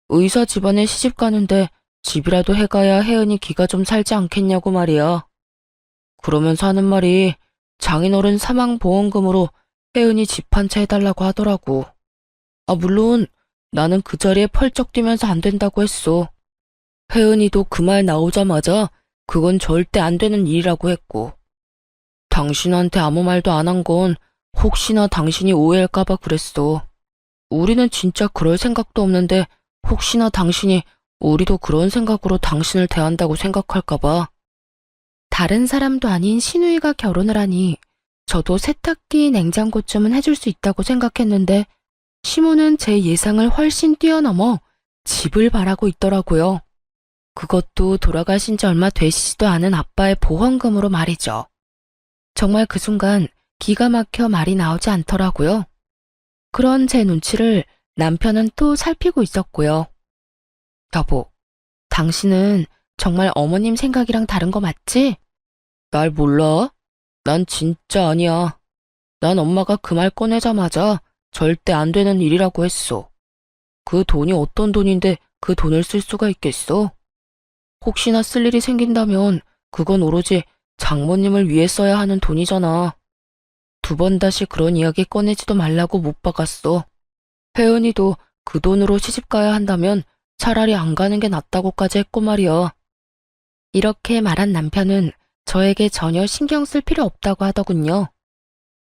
의사 집안에 시집 가는데 집이라도 해가야 혜은이 기가 좀 살지 않겠냐고 말이야. 그러면서 하는 말이 장인어른 사망보험금으로 혜은이 집 한 채 해달라고 하더라고. 물론 나는 그 자리에 펄쩍 뛰면서 안 된다고 했어. 혜은이도 그 말 나오자마자 그건 절대 안 되는 일이라고 했고. 당신한테 아무 말도 안 한 건 혹시나 당신이 오해할까봐 그랬어. 우리는 진짜 그럴 생각도 없는데 혹시나 당신이 우리도 그런 생각으로 당신을 대한다고 생각할까봐. 다른 사람도 아닌 시누이가 결혼을 하니 저도 세탁기, 냉장고쯤은 해줄 수 있다고 생각했는데 시모는 제 예상을 훨씬 뛰어넘어 집을 바라고 있더라고요. 그것도 돌아가신 지 얼마 되시지도 않은 아빠의 보험금으로 말이죠. 정말 그 순간 기가 막혀 말이 나오지 않더라고요. 그런 제 눈치를 남편은 또 살피고 있었고요. 여보, 당신은 정말 어머님 생각이랑 다른 거 맞지? 날 몰라? 난 진짜 아니야. 난 엄마가 그 말 꺼내자마자 절대 안 되는 일이라고 했어. 그 돈이 어떤 돈인데 그 돈을 쓸 수가 있겠어? 혹시나 쓸 일이 생긴다면 그건 오로지 장모님을 위해 써야 하는 돈이잖아. 두 번 다시 그런 이야기 꺼내지도 말라고 못 박았어. 혜은이도 그 돈으로 시집 가야 한다면 차라리 안 가는 게 낫다고까지 했고 말이야. 이렇게 말한 남편은 저에게 전혀 신경 쓸 필요 없다고 하더군요.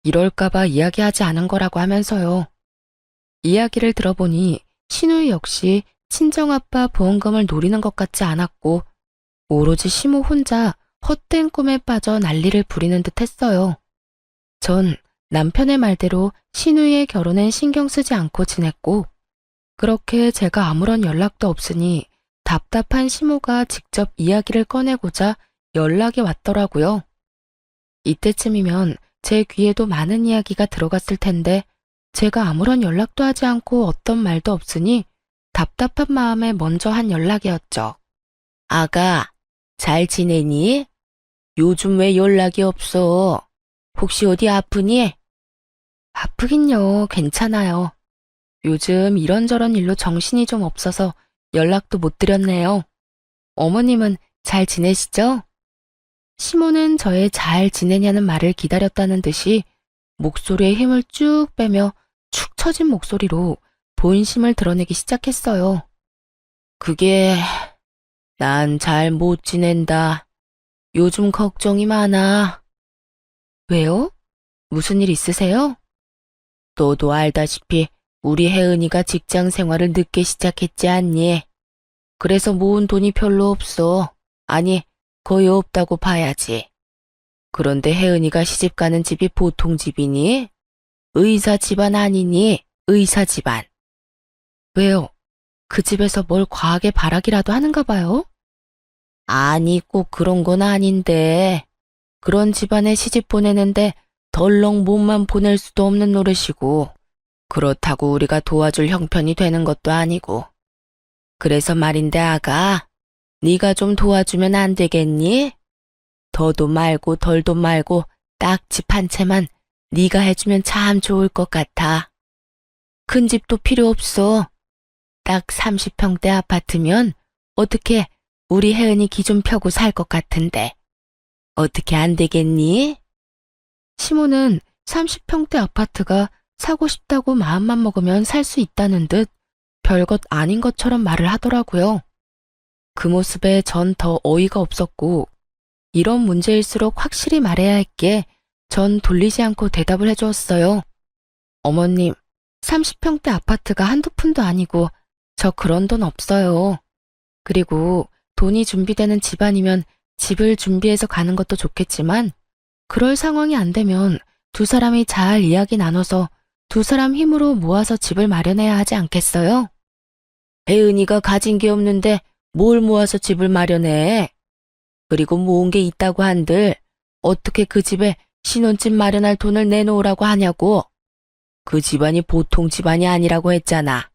이럴까봐 이야기하지 않은 거라고 하면서요. 이야기를 들어보니 신우이 역시 친정아빠 보험금을 노리는 것 같지 않았고 오로지 시모 혼자 헛된 꿈에 빠져 난리를 부리는 듯 했어요. 전 남편의 말대로 신우이의 결혼엔 신경 쓰지 않고 지냈고 그렇게 제가 아무런 연락도 없으니 답답한 시모가 직접 이야기를 꺼내고자 연락이 왔더라고요. 이때쯤이면 제 귀에도 많은 이야기가 들어갔을 텐데 제가 아무런 연락도 하지 않고 어떤 말도 없으니 답답한 마음에 먼저 한 연락이었죠. 아가, 잘 지내니? 요즘 왜 연락이 없어? 혹시 어디 아프니? 아프긴요, 괜찮아요. 요즘 이런저런 일로 정신이 좀 없어서 연락도 못 드렸네요. 어머님은 잘 지내시죠? 시모는 저의 잘 지내냐는 말을 기다렸다는 듯이 목소리에 힘을 쭉 빼며 축 처진 목소리로 본심을 드러내기 시작했어요. 그게 난 잘 못 지낸다. 요즘 걱정이 많아. 왜요? 무슨 일 있으세요? 너도 알다시피 우리 혜은이가 직장 생활을 늦게 시작했지 않니? 그래서 모은 돈이 별로 없어. 아니, 거의 없다고 봐야지. 그런데 혜은이가 시집 가는 집이 보통 집이니? 의사 집안 아니니? 의사 집안. 왜요? 그 집에서 뭘 과하게 바라기라도 하는가 봐요? 아니, 꼭 그런 건 아닌데. 그런 집안에 시집 보내는데 덜렁 몸만 보낼 수도 없는 노릇이고, 그렇다고 우리가 도와줄 형편이 되는 것도 아니고. 그래서 말인데 아가, 네가 좀 도와주면 안 되겠니? 더도 말고 덜도 말고 딱 집 한 채만 네가 해주면 참 좋을 것 같아. 큰 집도 필요 없어. 딱 30평대 아파트면 어떻게 우리 혜은이 기 좀 펴고 살 것 같은데. 어떻게 안 되겠니? 시모는 30평대 아파트가 사고 싶다고 마음만 먹으면 살 수 있다는 듯 별것 아닌 것처럼 말을 하더라고요. 그 모습에 전 더 어이가 없었고 이런 문제일수록 확실히 말해야 했기에 전 돌리지 않고 대답을 해주었어요. 어머님, 30평대 아파트가 한두 푼도 아니고 저 그런 돈 없어요. 그리고 돈이 준비되는 집안이면 집을 준비해서 가는 것도 좋겠지만 그럴 상황이 안 되면 두 사람이 잘 이야기 나눠서 두 사람 힘으로 모아서 집을 마련해야 하지 않겠어요? 혜은이가 가진 게 없는데 뭘 모아서 집을 마련해? 그리고 모은 게 있다고 한들 어떻게 그 집에 신혼집 마련할 돈을 내놓으라고 하냐고. 그 집안이 보통 집안이 아니라고 했잖아.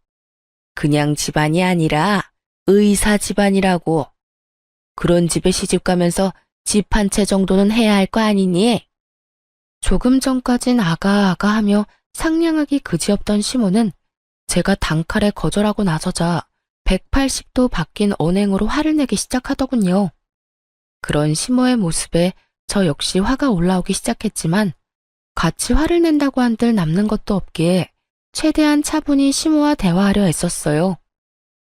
그냥 집안이 아니라 의사 집안이라고. 그런 집에 시집 가면서 집 한 채 정도는 해야 할 거 아니니? 조금 전까진 아가 하며 상냥하기 그지없던 시모는 제가 단칼에 거절하고 나서자 180도 바뀐 언행으로 화를 내기 시작하더군요. 그런 시모의 모습에 저 역시 화가 올라오기 시작했지만 같이 화를 낸다고 한들 남는 것도 없기에 최대한 차분히 시모와 대화하려 애썼어요.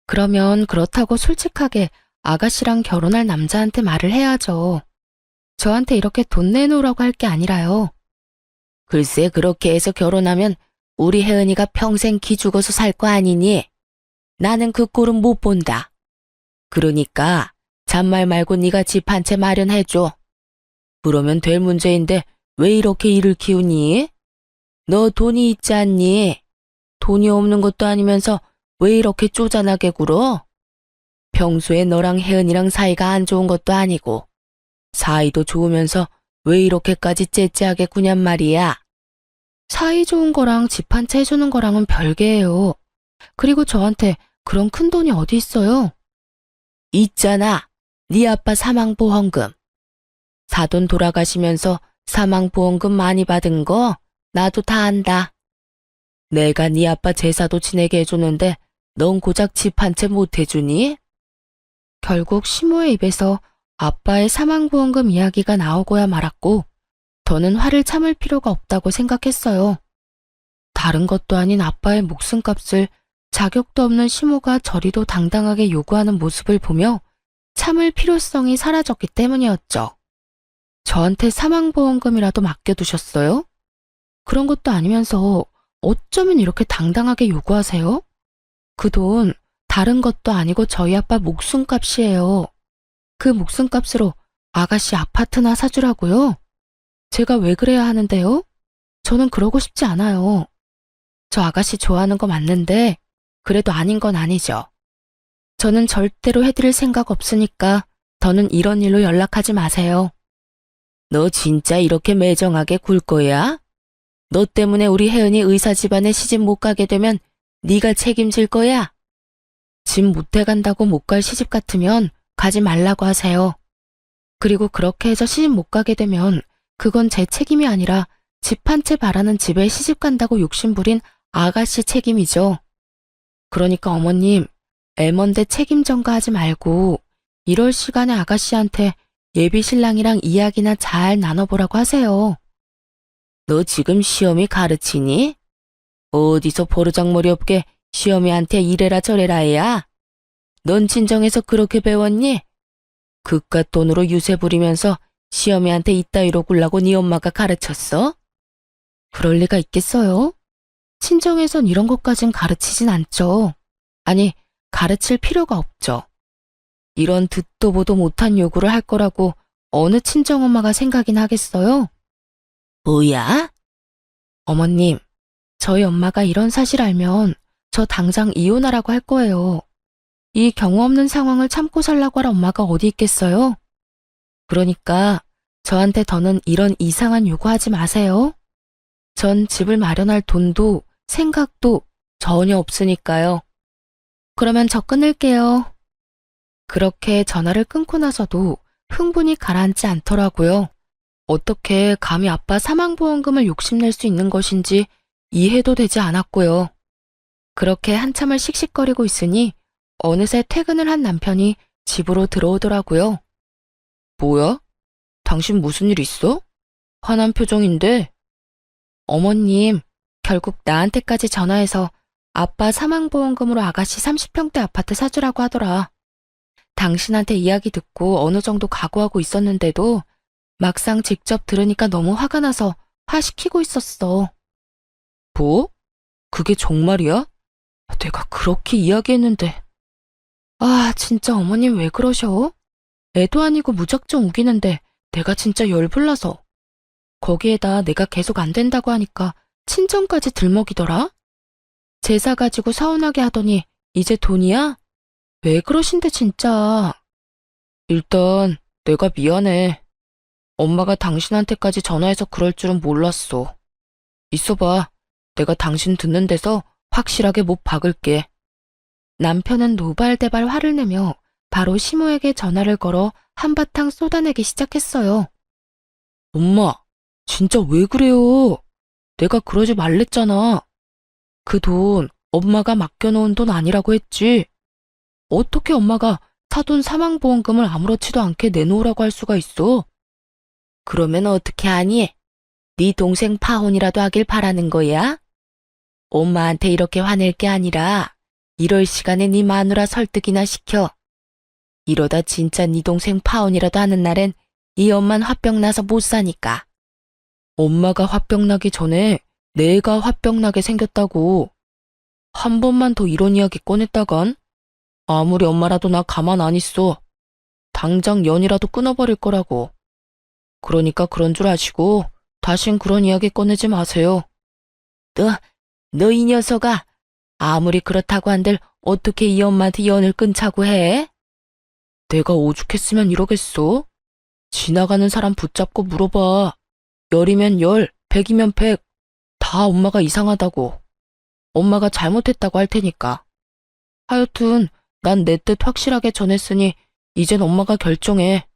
그러면 그렇다고 솔직하게 아가씨랑 결혼할 남자한테 말을 해야죠. 저한테 이렇게 돈 내놓으라고 할 게 아니라요. 글쎄 그렇게 해서 결혼하면 우리 혜은이가 평생 기죽어서 살 거 아니니? 나는 그 꼴은 못 본다. 그러니까 잔말 말고 네가 집 한 채 마련해줘. 그러면 될 문제인데 왜 이렇게 일을 키우니? 너 돈이 있지 않니? 돈이 없는 것도 아니면서 왜 이렇게 쪼잔하게 굴어? 평소에 너랑 혜은이랑 사이가 안 좋은 것도 아니고 사이도 좋으면서 왜 이렇게까지 째째하게 구냔 말이야. 사이 좋은 거랑 집 한 채 해주는 거랑은 별개예요. 그리고 저한테 그런 큰 돈이 어디 있어요? 있잖아. 네 아빠 사망보험금. 사돈 돌아가시면서 사망보험금 많이 받은 거 나도 다 안다. 내가 네 아빠 제사도 지내게 해주는데 넌 고작 집 한 채 못 해주니? 결국 시모의 입에서 아빠의 사망보험금 이야기가 나오고야 말았고 더는 화를 참을 필요가 없다고 생각했어요. 다른 것도 아닌 아빠의 목숨값을 자격도 없는 시모가 저리도 당당하게 요구하는 모습을 보며 참을 필요성이 사라졌기 때문이었죠. 저한테 사망보험금이라도 맡겨두셨어요? 그런 것도 아니면서 어쩌면 이렇게 당당하게 요구하세요? 그 돈 다른 것도 아니고 저희 아빠 목숨값이에요. 그 목숨값으로 아가씨 아파트나 사주라고요? 제가 왜 그래야 하는데요? 저는 그러고 싶지 않아요. 저 아가씨 좋아하는 거 맞는데 그래도 아닌 건 아니죠. 저는 절대로 해드릴 생각 없으니까 더는 이런 일로 연락하지 마세요. 너 진짜 이렇게 매정하게 굴 거야? 너 때문에 우리 혜은이 의사 집안에 시집 못 가게 되면 네가 책임질 거야? 집 못해 간다고 못 갈 시집 같으면 가지 말라고 하세요. 그리고 그렇게 해서 시집 못 가게 되면 그건 제 책임이 아니라 집 한 채 바라는 집에 시집 간다고 욕심부린 아가씨 책임이죠. 그러니까 어머님, 애먼데 책임 전가하지 말고 이럴 시간에 아가씨한테 예비 신랑이랑 이야기나 잘 나눠보라고 하세요. 너 지금 시험이 가르치니? 어디서 버르장머리 없게 시어미한테 이래라 저래라 해야? 넌 친정에서 그렇게 배웠니? 그깟 돈으로 유세 부리면서 시어미한테 이따위로 굴라고 네 엄마가 가르쳤어? 그럴 리가 있겠어요? 친정에선 이런 것까진 가르치진 않죠. 아니, 가르칠 필요가 없죠. 이런 듣도 보도 못한 요구를 할 거라고 어느 친정엄마가 생각이나 하겠어요? 뭐야? 어머님, 저희 엄마가 이런 사실 알면 저 당장 이혼하라고 할 거예요. 이 경우 없는 상황을 참고 살라고 할 엄마가 어디 있겠어요? 그러니까 저한테 더는 이런 이상한 요구하지 마세요. 전 집을 마련할 돈도 생각도 전혀 없으니까요. 그러면 저 끊을게요. 그렇게 전화를 끊고 나서도 흥분이 가라앉지 않더라고요. 어떻게 감히 아빠 사망보험금을 욕심낼 수 있는 것인지 이해도 되지 않았고요. 그렇게 한참을 씩씩거리고 있으니 어느새 퇴근을 한 남편이 집으로 들어오더라고요. 뭐야? 당신 무슨 일 있어? 화난 표정인데. 어머님, 결국 나한테까지 전화해서 아빠 사망보험금으로 아가씨 30평대 아파트 사주라고 하더라. 당신한테 이야기 듣고 어느 정도 각오하고 있었는데도 막상 직접 들으니까 너무 화가 나서 화시키고 있었어. 뭐? 그게 정말이야? 내가 그렇게 이야기했는데. 아, 진짜 어머님 왜 그러셔? 애도 아니고 무작정 우기는데 내가 진짜 열불나서. 거기에다 내가 계속 안 된다고 하니까 친정까지 들먹이더라? 제사 가지고 서운하게 하더니 이제 돈이야? 왜 그러신데 진짜. 일단 내가 미안해. 엄마가 당신한테까지 전화해서 그럴 줄은 몰랐어. 있어봐. 내가 당신 듣는 데서 확실하게 못 박을게. 남편은 노발대발 화를 내며 바로 시모에게 전화를 걸어 한바탕 쏟아내기 시작했어요. 엄마, 진짜 왜 그래요? 내가 그러지 말랬잖아. 그 돈 엄마가 맡겨놓은 돈 아니라고 했지. 어떻게 엄마가 사돈 사망보험금을 아무렇지도 않게 내놓으라고 할 수가 있어? 그러면 어떻게 하니? 네 동생 파혼이라도 하길 바라는 거야? 엄마한테 이렇게 화낼 게 아니라 이럴 시간에 네 마누라 설득이나 시켜. 이러다 진짜 네 동생 파혼이라도 하는 날엔 이 엄만 화병 나서 못 사니까. 엄마가 화병 나기 전에 내가 화병 나게 생겼다고. 한 번만 더 이런 이야기 꺼냈다간 아무리 엄마라도 나 가만 안 있어. 당장 연이라도 끊어버릴 거라고. 그러니까 그런 줄 아시고 다신 그런 이야기 꺼내지 마세요. 너 이 녀석아, 아무리 그렇다고 한들 어떻게 이 엄마한테 연을 끊자고 해? 내가 오죽했으면 이러겠어? 지나가는 사람 붙잡고 물어봐. 열이면 열, 백이면 백. 다 엄마가 이상하다고. 엄마가 잘못했다고 할 테니까. 하여튼 난 내 뜻 확실하게 전했으니 이젠 엄마가 결정해.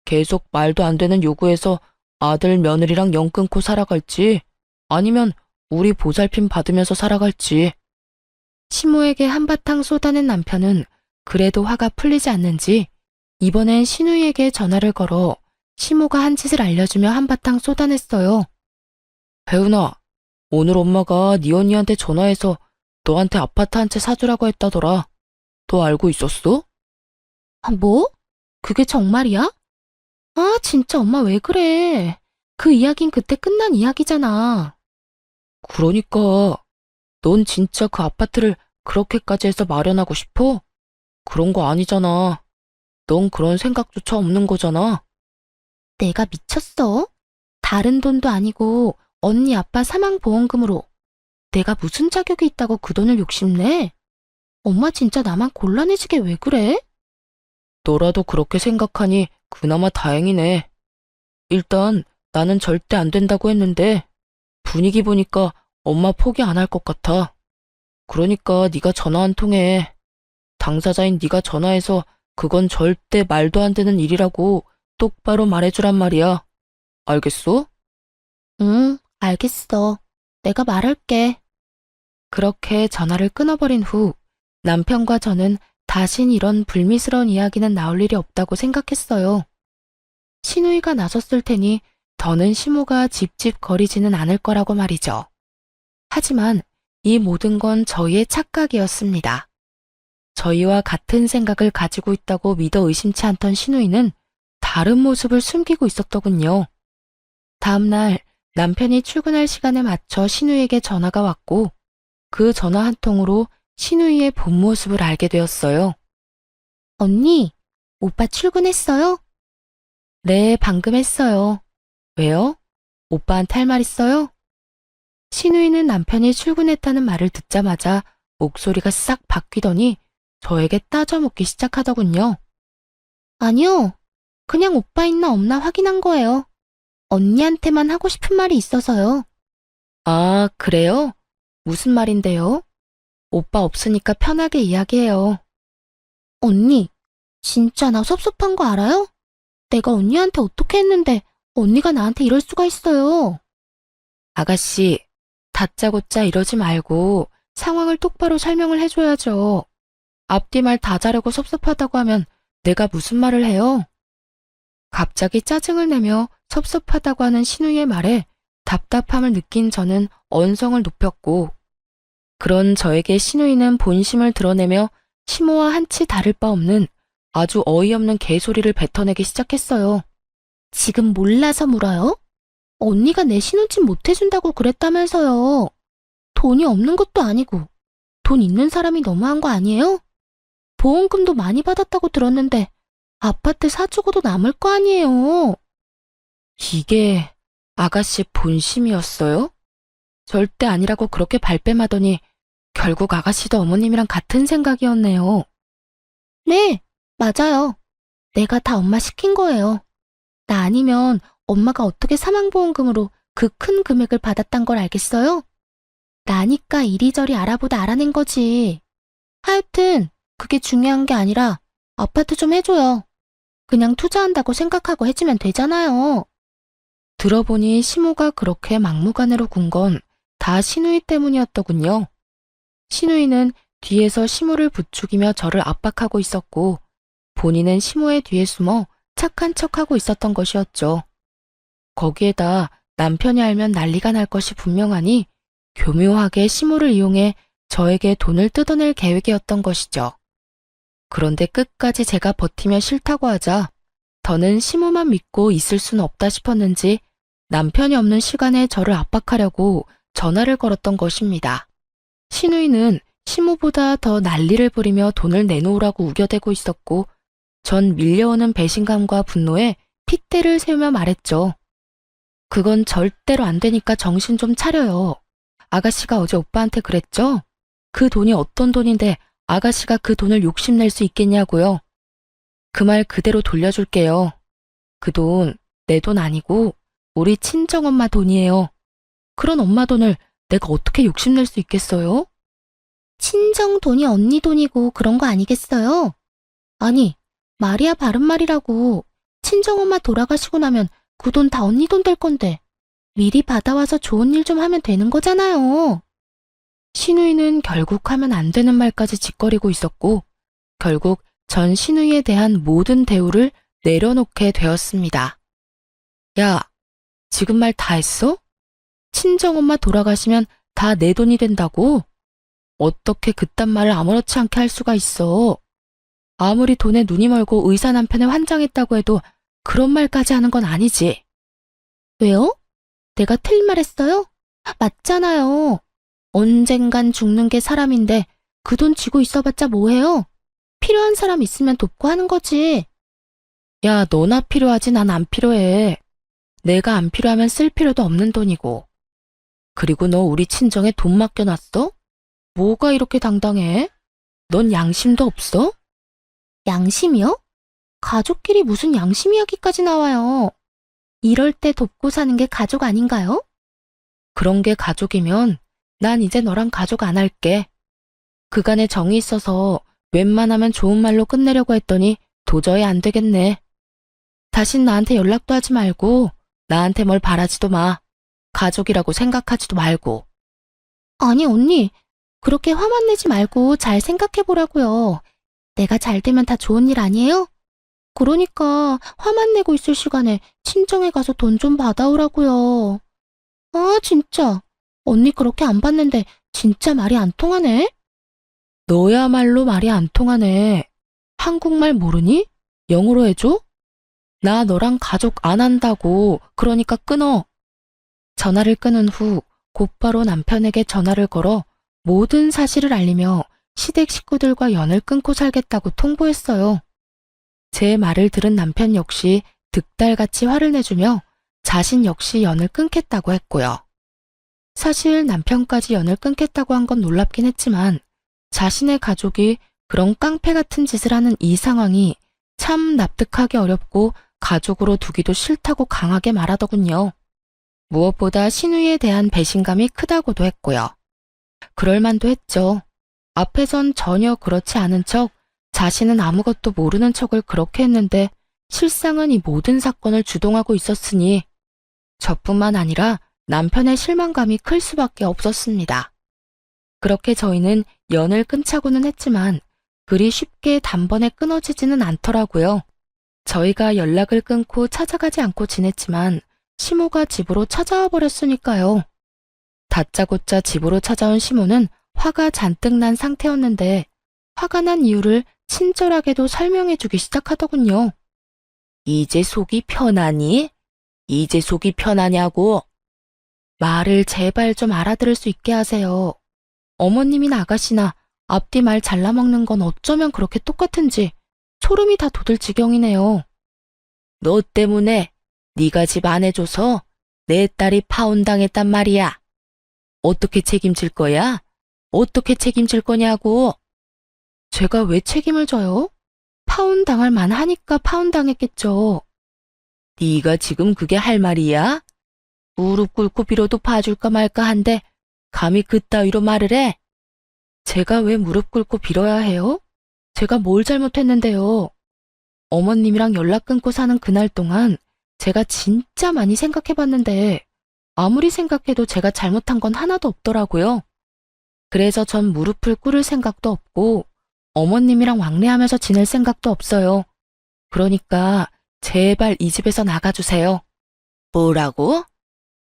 계속 말도 안 되는 요구해서 아들 며느리랑 연 끊고 살아갈지 아니면 우리 보살핌 받으면서 살아갈지. 시모에게 한바탕 쏟아낸 남편은 그래도 화가 풀리지 않는지 이번엔 신우이에게 전화를 걸어 시모가 한 짓을 알려주며 한바탕 쏟아냈어요. 혜은아, 오늘 엄마가 네 언니한테 전화해서 너한테 아파트 한 채 사주라고 했다더라. 너 알고 있었어? 아, 뭐? 그게 정말이야? 아, 진짜 엄마 왜 그래? 그 이야긴 그때 끝난 이야기잖아. 그러니까 넌 진짜 그 아파트를 그렇게까지 해서 마련하고 싶어? 그런 거 아니잖아. 넌 그런 생각조차 없는 거잖아. 내가 미쳤어? 다른 돈도 아니고 언니 아빠 사망보험금으로 내가 무슨 자격이 있다고 그 돈을 욕심내? 엄마 진짜 나만 곤란해지게 왜 그래? 너라도 그렇게 생각하니 그나마 다행이네. 일단 나는 절대 안 된다고 했는데 분위기 보니까 엄마 포기 안 할 것 같아. 그러니까 네가 전화 한 통해. 당사자인 네가 전화해서 그건 절대 말도 안 되는 일이라고 똑바로 말해주란 말이야. 알겠어? 응, 알겠어. 내가 말할게. 그렇게 전화를 끊어버린 후 남편과 저는 다신 이런 불미스러운 이야기는 나올 일이 없다고 생각했어요. 신우이가 나섰을 테니 더는 시모가 집집거리지는 않을 거라고 말이죠. 하지만 이 모든 건 저희의 착각이었습니다. 저희와 같은 생각을 가지고 있다고 믿어 의심치 않던 신우이는 다른 모습을 숨기고 있었더군요. 다음날 남편이 출근할 시간에 맞춰 신우이에게 전화가 왔고 그 전화 한 통으로 신우이의 본 모습을 알게 되었어요. 언니, 오빠 출근했어요? 네, 방금 했어요. 왜요? 오빠한테 할 말 있어요? 신우이는 남편이 출근했다는 말을 듣자마자 목소리가 싹 바뀌더니 저에게 따져묻기 시작하더군요. 아니요. 그냥 오빠 있나 없나 확인한 거예요. 언니한테만 하고 싶은 말이 있어서요. 아, 그래요? 무슨 말인데요? 오빠 없으니까 편하게 이야기해요. 언니, 진짜 나 섭섭한 거 알아요? 내가 언니한테 어떻게 했는데 언니가 나한테 이럴 수가 있어요. 아가씨, 다짜고짜 이러지 말고 상황을 똑바로 설명을 해줘야죠. 앞뒤 말 다 자르고 섭섭하다고 하면 내가 무슨 말을 해요? 갑자기 짜증을 내며 섭섭하다고 하는 신우의 말에 답답함을 느낀 저는 언성을 높였고 그런 저에게 신우이는 본심을 드러내며 시모와 한치 다를 바 없는 아주 어이없는 개소리를 뱉어내기 시작했어요. 지금 몰라서 물어요? 언니가 내 신혼집 못 해준다고 그랬다면서요. 돈이 없는 것도 아니고 돈 있는 사람이 너무한 거 아니에요? 보험금도 많이 받았다고 들었는데 아파트 사주고도 남을 거 아니에요. 이게 아가씨 본심이었어요? 절대 아니라고 그렇게 발뺌하더니 결국 아가씨도 어머님이랑 같은 생각이었네요. 네, 맞아요. 내가 다 엄마 시킨 거예요. 나 아니면 엄마가 어떻게 사망보험금으로 그 큰 금액을 받았단 걸 알겠어요? 나니까 이리저리 알아보다 알아낸 거지. 하여튼 그게 중요한 게 아니라 아파트 좀 해줘요. 그냥 투자한다고 생각하고 해주면 되잖아요. 들어보니 시모가 그렇게 막무가내로 군 건 다 신우이 때문이었더군요. 신우이는 뒤에서 시모를 부추기며 저를 압박하고 있었고 본인은 시모의 뒤에 숨어 착한 척하고 있었던 것이었죠. 거기에다 남편이 알면 난리가 날 것이 분명하니 교묘하게 시모를 이용해 저에게 돈을 뜯어낼 계획이었던 것이죠. 그런데 끝까지 제가 버티며 싫다고 하자 더는 시모만 믿고 있을 수는 없다 싶었는지 남편이 없는 시간에 저를 압박하려고 전화를 걸었던 것입니다. 신우이는 시모보다 더 난리를 부리며 돈을 내놓으라고 우겨대고 있었고 전 밀려오는 배신감과 분노에 핏대를 세우며 말했죠. 그건 절대로 안 되니까 정신 좀 차려요. 아가씨가 어제 오빠한테 그랬죠? 그 돈이 어떤 돈인데 아가씨가 그 돈을 욕심낼 수 있겠냐고요. 그 말 그대로 돌려줄게요. 그 돈 내 돈 아니고 우리 친정엄마 돈이에요. 그런 엄마 돈을 내가 어떻게 욕심낼 수 있겠어요? 친정 돈이 언니 돈이고 그런 거 아니겠어요? 아니, 말이야 바른 말이라고. 친정엄마 돌아가시고 나면 그 돈 다 언니 돈 될 건데 미리 받아와서 좋은 일 좀 하면 되는 거잖아요. 신우이는 결국 하면 안 되는 말까지 짓거리고 있었고 결국 전 신우이에 대한 모든 대우를 내려놓게 되었습니다. 야, 지금 말 다 했어? 친정엄마 돌아가시면 다 내 돈이 된다고? 어떻게 그딴 말을 아무렇지 않게 할 수가 있어? 아무리 돈에 눈이 멀고 의사 남편에 환장했다고 해도 그런 말까지 하는 건 아니지. 왜요? 내가 틀린 말 했어요? 맞잖아요. 언젠간 죽는 게 사람인데 그 돈 쥐고 있어봤자 뭐해요? 필요한 사람 있으면 돕고 하는 거지. 야, 너나 필요하지 난 안 필요해. 내가 안 필요하면 쓸 필요도 없는 돈이고. 그리고 너 우리 친정에 돈 맡겨놨어? 뭐가 이렇게 당당해? 넌 양심도 없어? 양심이요? 가족끼리 무슨 양심 이야기까지 나와요. 이럴 때 돕고 사는 게 가족 아닌가요? 그런 게 가족이면 난 이제 너랑 가족 안 할게. 그간에 정이 있어서 웬만하면 좋은 말로 끝내려고 했더니 도저히 안 되겠네. 다신 나한테 연락도 하지 말고 나한테 뭘 바라지도 마. 가족이라고 생각하지도 말고. 아니 언니, 그렇게 화만 내지 말고 잘 생각해보라고요. 내가 잘 되면 다 좋은 일 아니에요? 그러니까 화만 내고 있을 시간에 친정에 가서 돈 좀 받아오라고요. 아 진짜, 언니 그렇게 안 받는데 진짜 말이 안 통하네? 너야말로 말이 안 통하네. 한국말 모르니? 영어로 해줘? 나 너랑 가족 안 한다고. 그러니까 끊어. 전화를 끊은 후 곧바로 남편에게 전화를 걸어 모든 사실을 알리며 시댁 식구들과 연을 끊고 살겠다고 통보했어요. 제 말을 들은 남편 역시 득달같이 화를 내주며 자신 역시 연을 끊겠다고 했고요. 사실 남편까지 연을 끊겠다고 한 건 놀랍긴 했지만 자신의 가족이 그런 깡패 같은 짓을 하는 이 상황이 참 납득하기 어렵고 가족으로 두기도 싫다고 강하게 말하더군요. 무엇보다 신우이에 대한 배신감이 크다고도 했고요. 그럴만도 했죠. 앞에선 전혀 그렇지 않은 척 자신은 아무것도 모르는 척을 그렇게 했는데 실상은 이 모든 사건을 주동하고 있었으니 저뿐만 아니라 남편의 실망감이 클 수밖에 없었습니다. 그렇게 저희는 연을 끊자고는 했지만 그리 쉽게 단번에 끊어지지는 않더라고요. 저희가 연락을 끊고 찾아가지 않고 지냈지만 시모가 집으로 찾아와 버렸으니까요. 다짜고짜 집으로 찾아온 시모는 화가 잔뜩 난 상태였는데 화가 난 이유를 친절하게도 설명해주기 시작하더군요. 이제 속이 편하니? 이제 속이 편하냐고? 말을 제발 좀 알아들을 수 있게 하세요. 어머님이나 아가씨나 앞뒤 말 잘라먹는 건 어쩌면 그렇게 똑같은지 소름이 다 돋을 지경이네요. 너 때문에 네가 집 안 해줘서 내 딸이 파혼당했단 말이야. 어떻게 책임질 거야? 어떻게 책임질 거냐고. 제가 왜 책임을 져요? 파혼당할 만하니까 파혼당했겠죠. 네가 지금 그게 할 말이야? 무릎 꿇고 빌어도 봐줄까 말까 한데 감히 그따위로 말을 해? 제가 왜 무릎 꿇고 빌어야 해요? 제가 뭘 잘못했는데요? 어머님이랑 연락 끊고 사는 그날 동안 제가 진짜 많이 생각해봤는데 아무리 생각해도 제가 잘못한 건 하나도 없더라고요. 그래서 전 무릎을 꿇을 생각도 없고 어머님이랑 왕래하면서 지낼 생각도 없어요. 그러니까 제발 이 집에서 나가주세요. 뭐라고?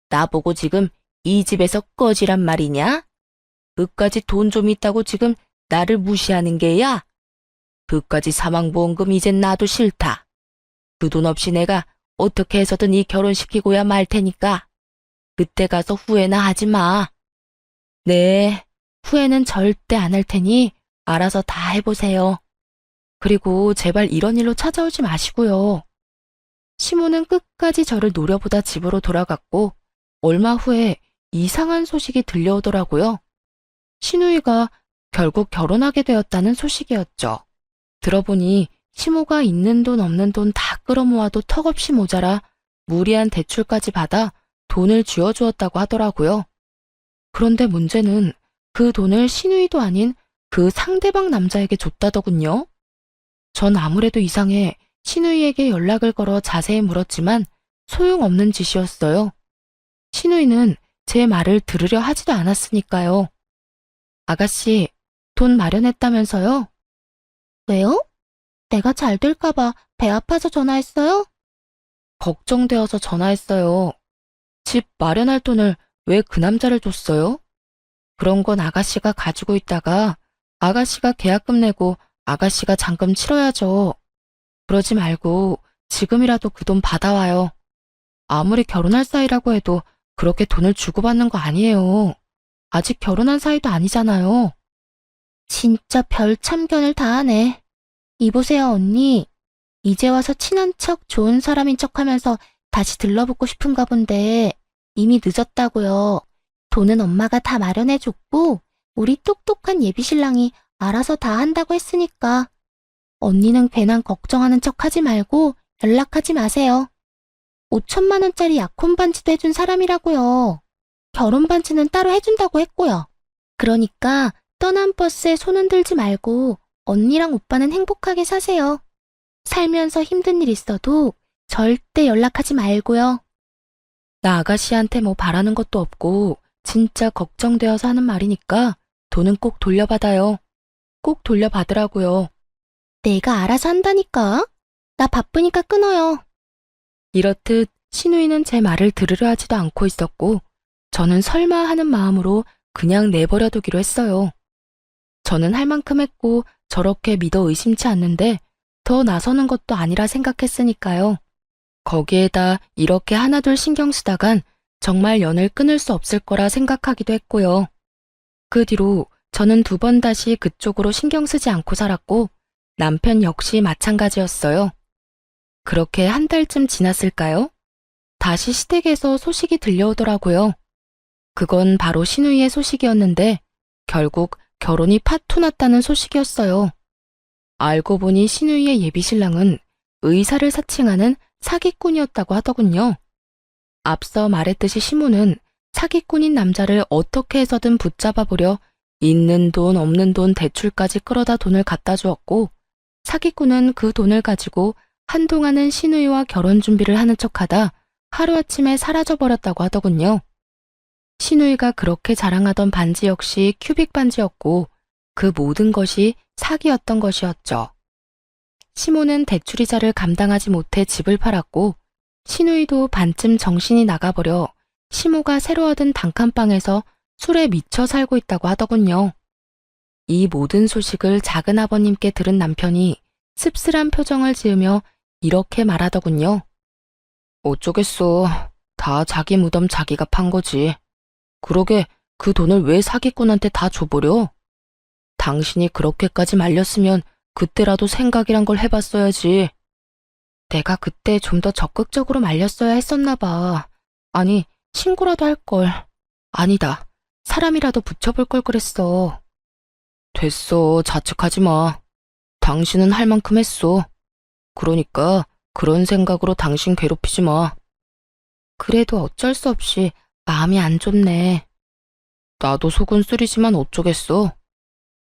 나보고 지금 이 집에서 꺼지란 말이냐? 그까지 돈 좀 있다고 지금 나를 무시하는 게야? 그까지 사망보험금 이젠 나도 싫다. 그 돈 없이 내가 어떻게 해서든 이 결혼시키고야 말 테니까 그때 가서 후회나 하지 마. 네, 후회는 절대 안 할 테니 알아서 다 해보세요. 그리고 제발 이런 일로 찾아오지 마시고요. 시모는 끝까지 저를 노려보다 집으로 돌아갔고 얼마 후에 이상한 소식이 들려오더라고요. 신우이가 결국 결혼하게 되었다는 소식이었죠. 들어보니 시모가 있는 돈 없는 돈 다 끌어모아도 턱없이 모자라 무리한 대출까지 받아 돈을 쥐어주었다고 하더라고요. 그런데 문제는 그 돈을 신우이도 아닌 그 상대방 남자에게 줬다더군요. 전 아무래도 이상해 신우이에게 연락을 걸어 자세히 물었지만 소용없는 짓이었어요. 신우이는 제 말을 들으려 하지도 않았으니까요. 아가씨, 돈 마련했다면서요? 왜요? 내가 잘 될까봐 배 아파서 전화했어요? 걱정되어서 전화했어요. 집 마련할 돈을 왜 그 남자를 줬어요? 그런 건 아가씨가 가지고 있다가 아가씨가 계약금 내고 아가씨가 잔금 치러야죠. 그러지 말고 지금이라도 그 돈 받아와요. 아무리 결혼할 사이라고 해도 그렇게 돈을 주고받는 거 아니에요. 아직 결혼한 사이도 아니잖아요. 진짜 별 참견을 다 하네. 이보세요, 언니. 이제 와서 친한 척 좋은 사람인 척 하면서 다시 들러붙고 싶은가 본데 이미 늦었다고요. 돈은 엄마가 다 마련해줬고 우리 똑똑한 예비신랑이 알아서 다 한다고 했으니까 언니는 괜한 걱정하는 척 하지 말고 연락하지 마세요. 5천만 원짜리 약혼 반지도 해준 사람이라고요. 결혼 반지는 따로 해준다고 했고요. 그러니까 떠난 버스에 손 흔들지 말고 언니랑 오빠는 행복하게 사세요. 살면서 힘든 일 있어도 절대 연락하지 말고요. 나 아가씨한테 뭐 바라는 것도 없고 진짜 걱정되어서 하는 말이니까 돈은 꼭 돌려받아요. 꼭 돌려받으라고요. 내가 알아서 한다니까. 나 바쁘니까 끊어요. 이렇듯 신우이는 제 말을 들으려 하지도 않고 있었고 저는 설마 하는 마음으로 그냥 내버려두기로 했어요. 저는 할 만큼 했고 저렇게 믿어 의심치 않는데 더 나서는 것도 아니라 생각했으니까요. 거기에다 이렇게 하나둘 신경 쓰다간 정말 연을 끊을 수 없을 거라 생각하기도 했고요. 그 뒤로 저는 2번 다시 그쪽으로 신경 쓰지 않고 살았고 남편 역시 마찬가지였어요. 그렇게 한 달쯤 지났을까요? 다시 시댁에서 소식이 들려오더라고요. 그건 바로 신우이의 소식이었는데 결국 결혼이 파토 났다는 소식이었어요. 알고 보니 신우이의 예비신랑은 의사를 사칭하는 사기꾼이었다고 하더군요. 앞서 말했듯이 시모는 사기꾼인 남자를 어떻게 해서든 붙잡아 보려 있는 돈 없는 돈 대출까지 끌어다 돈을 갖다 주었고 사기꾼은 그 돈을 가지고 한동안은 신우이와 결혼 준비를 하는 척하다 하루아침에 사라져버렸다고 하더군요. 신우이가 그렇게 자랑하던 반지 역시 큐빅 반지였고 그 모든 것이 사기였던 것이었죠. 시모는 대출이자를 감당하지 못해 집을 팔았고 신우이도 반쯤 정신이 나가버려 시모가 새로 얻은 단칸방에서 술에 미쳐 살고 있다고 하더군요. 이 모든 소식을 작은 아버님께 들은 남편이 씁쓸한 표정을 지으며 이렇게 말하더군요. 어쩌겠어. 다 자기 무덤 자기가 판 거지. 그러게 그 돈을 왜 사기꾼한테 다 줘버려? 당신이 그렇게까지 말렸으면 그때라도 생각이란 걸 해봤어야지. 내가 그때 좀 더 적극적으로 말렸어야 했었나 봐. 아니, 신고라도 할 걸. 아니다. 사람이라도 붙여볼 걸 그랬어. 됐어, 자책하지 마. 당신은 할 만큼 했어. 그러니까 그런 생각으로 당신 괴롭히지 마. 그래도 어쩔 수 없이 마음이 안 좋네. 나도 속은 쓰리지만 어쩌겠어.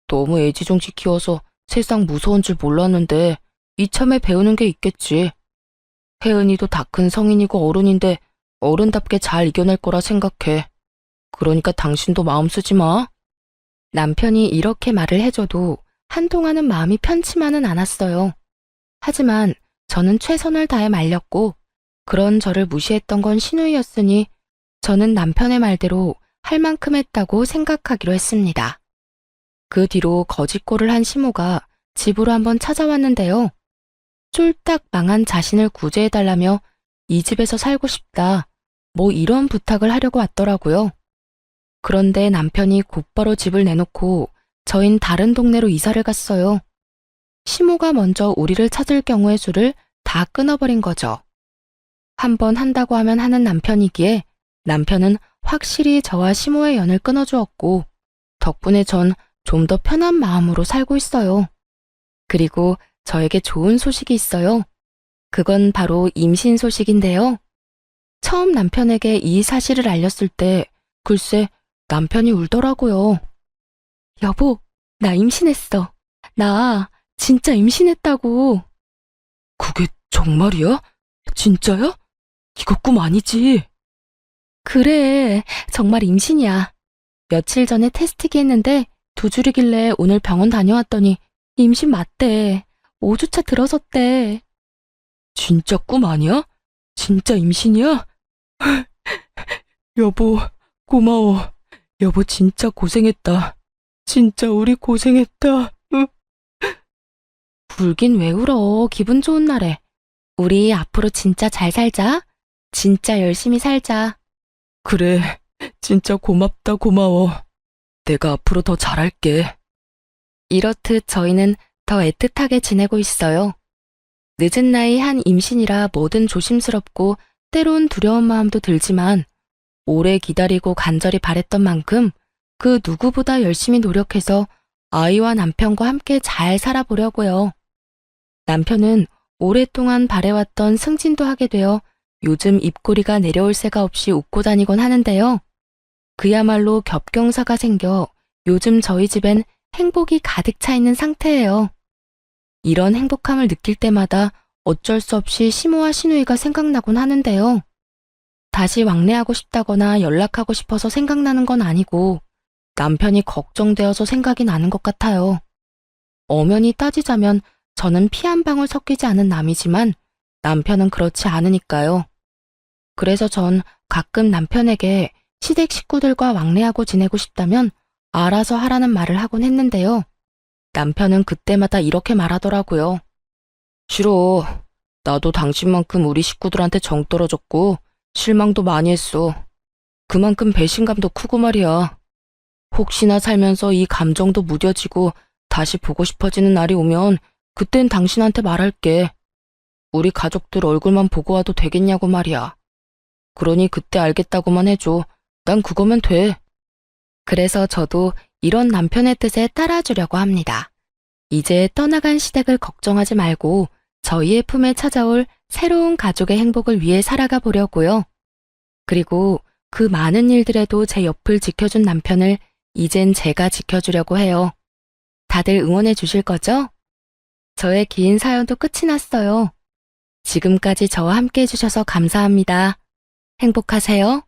너무 애지중지 키워서 세상 무서운 줄 몰랐는데 이참에 배우는 게 있겠지. 혜은이도 다 큰 성인이고 어른인데 어른답게 잘 이겨낼 거라 생각해. 그러니까 당신도 마음 쓰지 마. 남편이 이렇게 말을 해줘도 한동안은 마음이 편치만은 않았어요. 하지만 저는 최선을 다해 말렸고 그런 저를 무시했던 건 신우이였으니 저는 남편의 말대로 할 만큼 했다고 생각하기로 했습니다. 그 뒤로 거짓골을 한 시모가 집으로 한번 찾아왔는데요. 쫄딱 망한 자신을 구제해달라며 이 집에서 살고 싶다, 뭐 이런 부탁을 하려고 왔더라고요. 그런데 남편이 곧바로 집을 내놓고 저흰 다른 동네로 이사를 갔어요. 시모가 먼저 우리를 찾을 경우의 수를 다 끊어버린 거죠. 한번 한다고 하면 하는 남편이기에 남편은 확실히 저와 시모의 연을 끊어주었고 덕분에 전 좀 더 편한 마음으로 살고 있어요. 그리고 저에게 좋은 소식이 있어요. 그건 바로 임신 소식인데요. 처음 남편에게 이 사실을 알렸을 때 글쎄 남편이 울더라고요. 여보, 나 임신했어. 나 진짜 임신했다고. 그게 정말이야? 진짜야? 이거 꿈 아니지? 그래, 정말 임신이야. 며칠 전에 테스트기 했는데 2줄이길래 오늘 병원 다녀왔더니 임신 맞대. 5주차 들어섰대. 진짜 꿈 아니야? 진짜 임신이야? 여보, 고마워. 여보 진짜 고생했다. 진짜 우리 고생했다. 울긴 왜 울어. 기분 좋은 날에. 우리 앞으로 진짜 잘 살자. 진짜 열심히 살자. 그래, 진짜 고맙다, 고마워. 내가 앞으로 더 잘할게. 이렇듯 저희는 더 애틋하게 지내고 있어요. 늦은 나이 한 임신이라 뭐든 조심스럽고 때론 두려운 마음도 들지만 오래 기다리고 간절히 바랬던 만큼 그 누구보다 열심히 노력해서 아이와 남편과 함께 잘 살아보려고요. 남편은 오랫동안 바래왔던 승진도 하게 되어 요즘 입꼬리가 내려올 새가 없이 웃고 다니곤 하는데요. 그야말로 겹경사가 생겨 요즘 저희 집엔 행복이 가득 차 있는 상태예요. 이런 행복함을 느낄 때마다 어쩔 수 없이 시모와 시누이가 생각나곤 하는데요. 다시 왕래하고 싶다거나 연락하고 싶어서 생각나는 건 아니고 남편이 걱정되어서 생각이 나는 것 같아요. 엄연히 따지자면 저는 피 한 방울 섞이지 않은 남이지만 남편은 그렇지 않으니까요. 그래서 전 가끔 남편에게 시댁 식구들과 왕래하고 지내고 싶다면 알아서 하라는 말을 하곤 했는데요. 남편은 그때마다 이렇게 말하더라고요. 싫어. 나도 당신만큼 우리 식구들한테 정 떨어졌고 실망도 많이 했어. 그만큼 배신감도 크고 말이야. 혹시나 살면서 이 감정도 무뎌지고 다시 보고 싶어지는 날이 오면 그땐 당신한테 말할게. 우리 가족들 얼굴만 보고 와도 되겠냐고 말이야. 그러니 그때 알겠다고만 해줘. 난 그거면 돼. 그래서 저도 이런 남편의 뜻에 따라주려고 합니다. 이제 떠나간 시댁을 걱정하지 말고 저희의 품에 찾아올 새로운 가족의 행복을 위해 살아가 보려고요. 그리고 그 많은 일들에도 제 옆을 지켜준 남편을 이젠 제가 지켜주려고 해요. 다들 응원해 주실 거죠? 저의 긴 사연도 끝이 났어요. 지금까지 저와 함께 해주셔서 감사합니다. 행복하세요.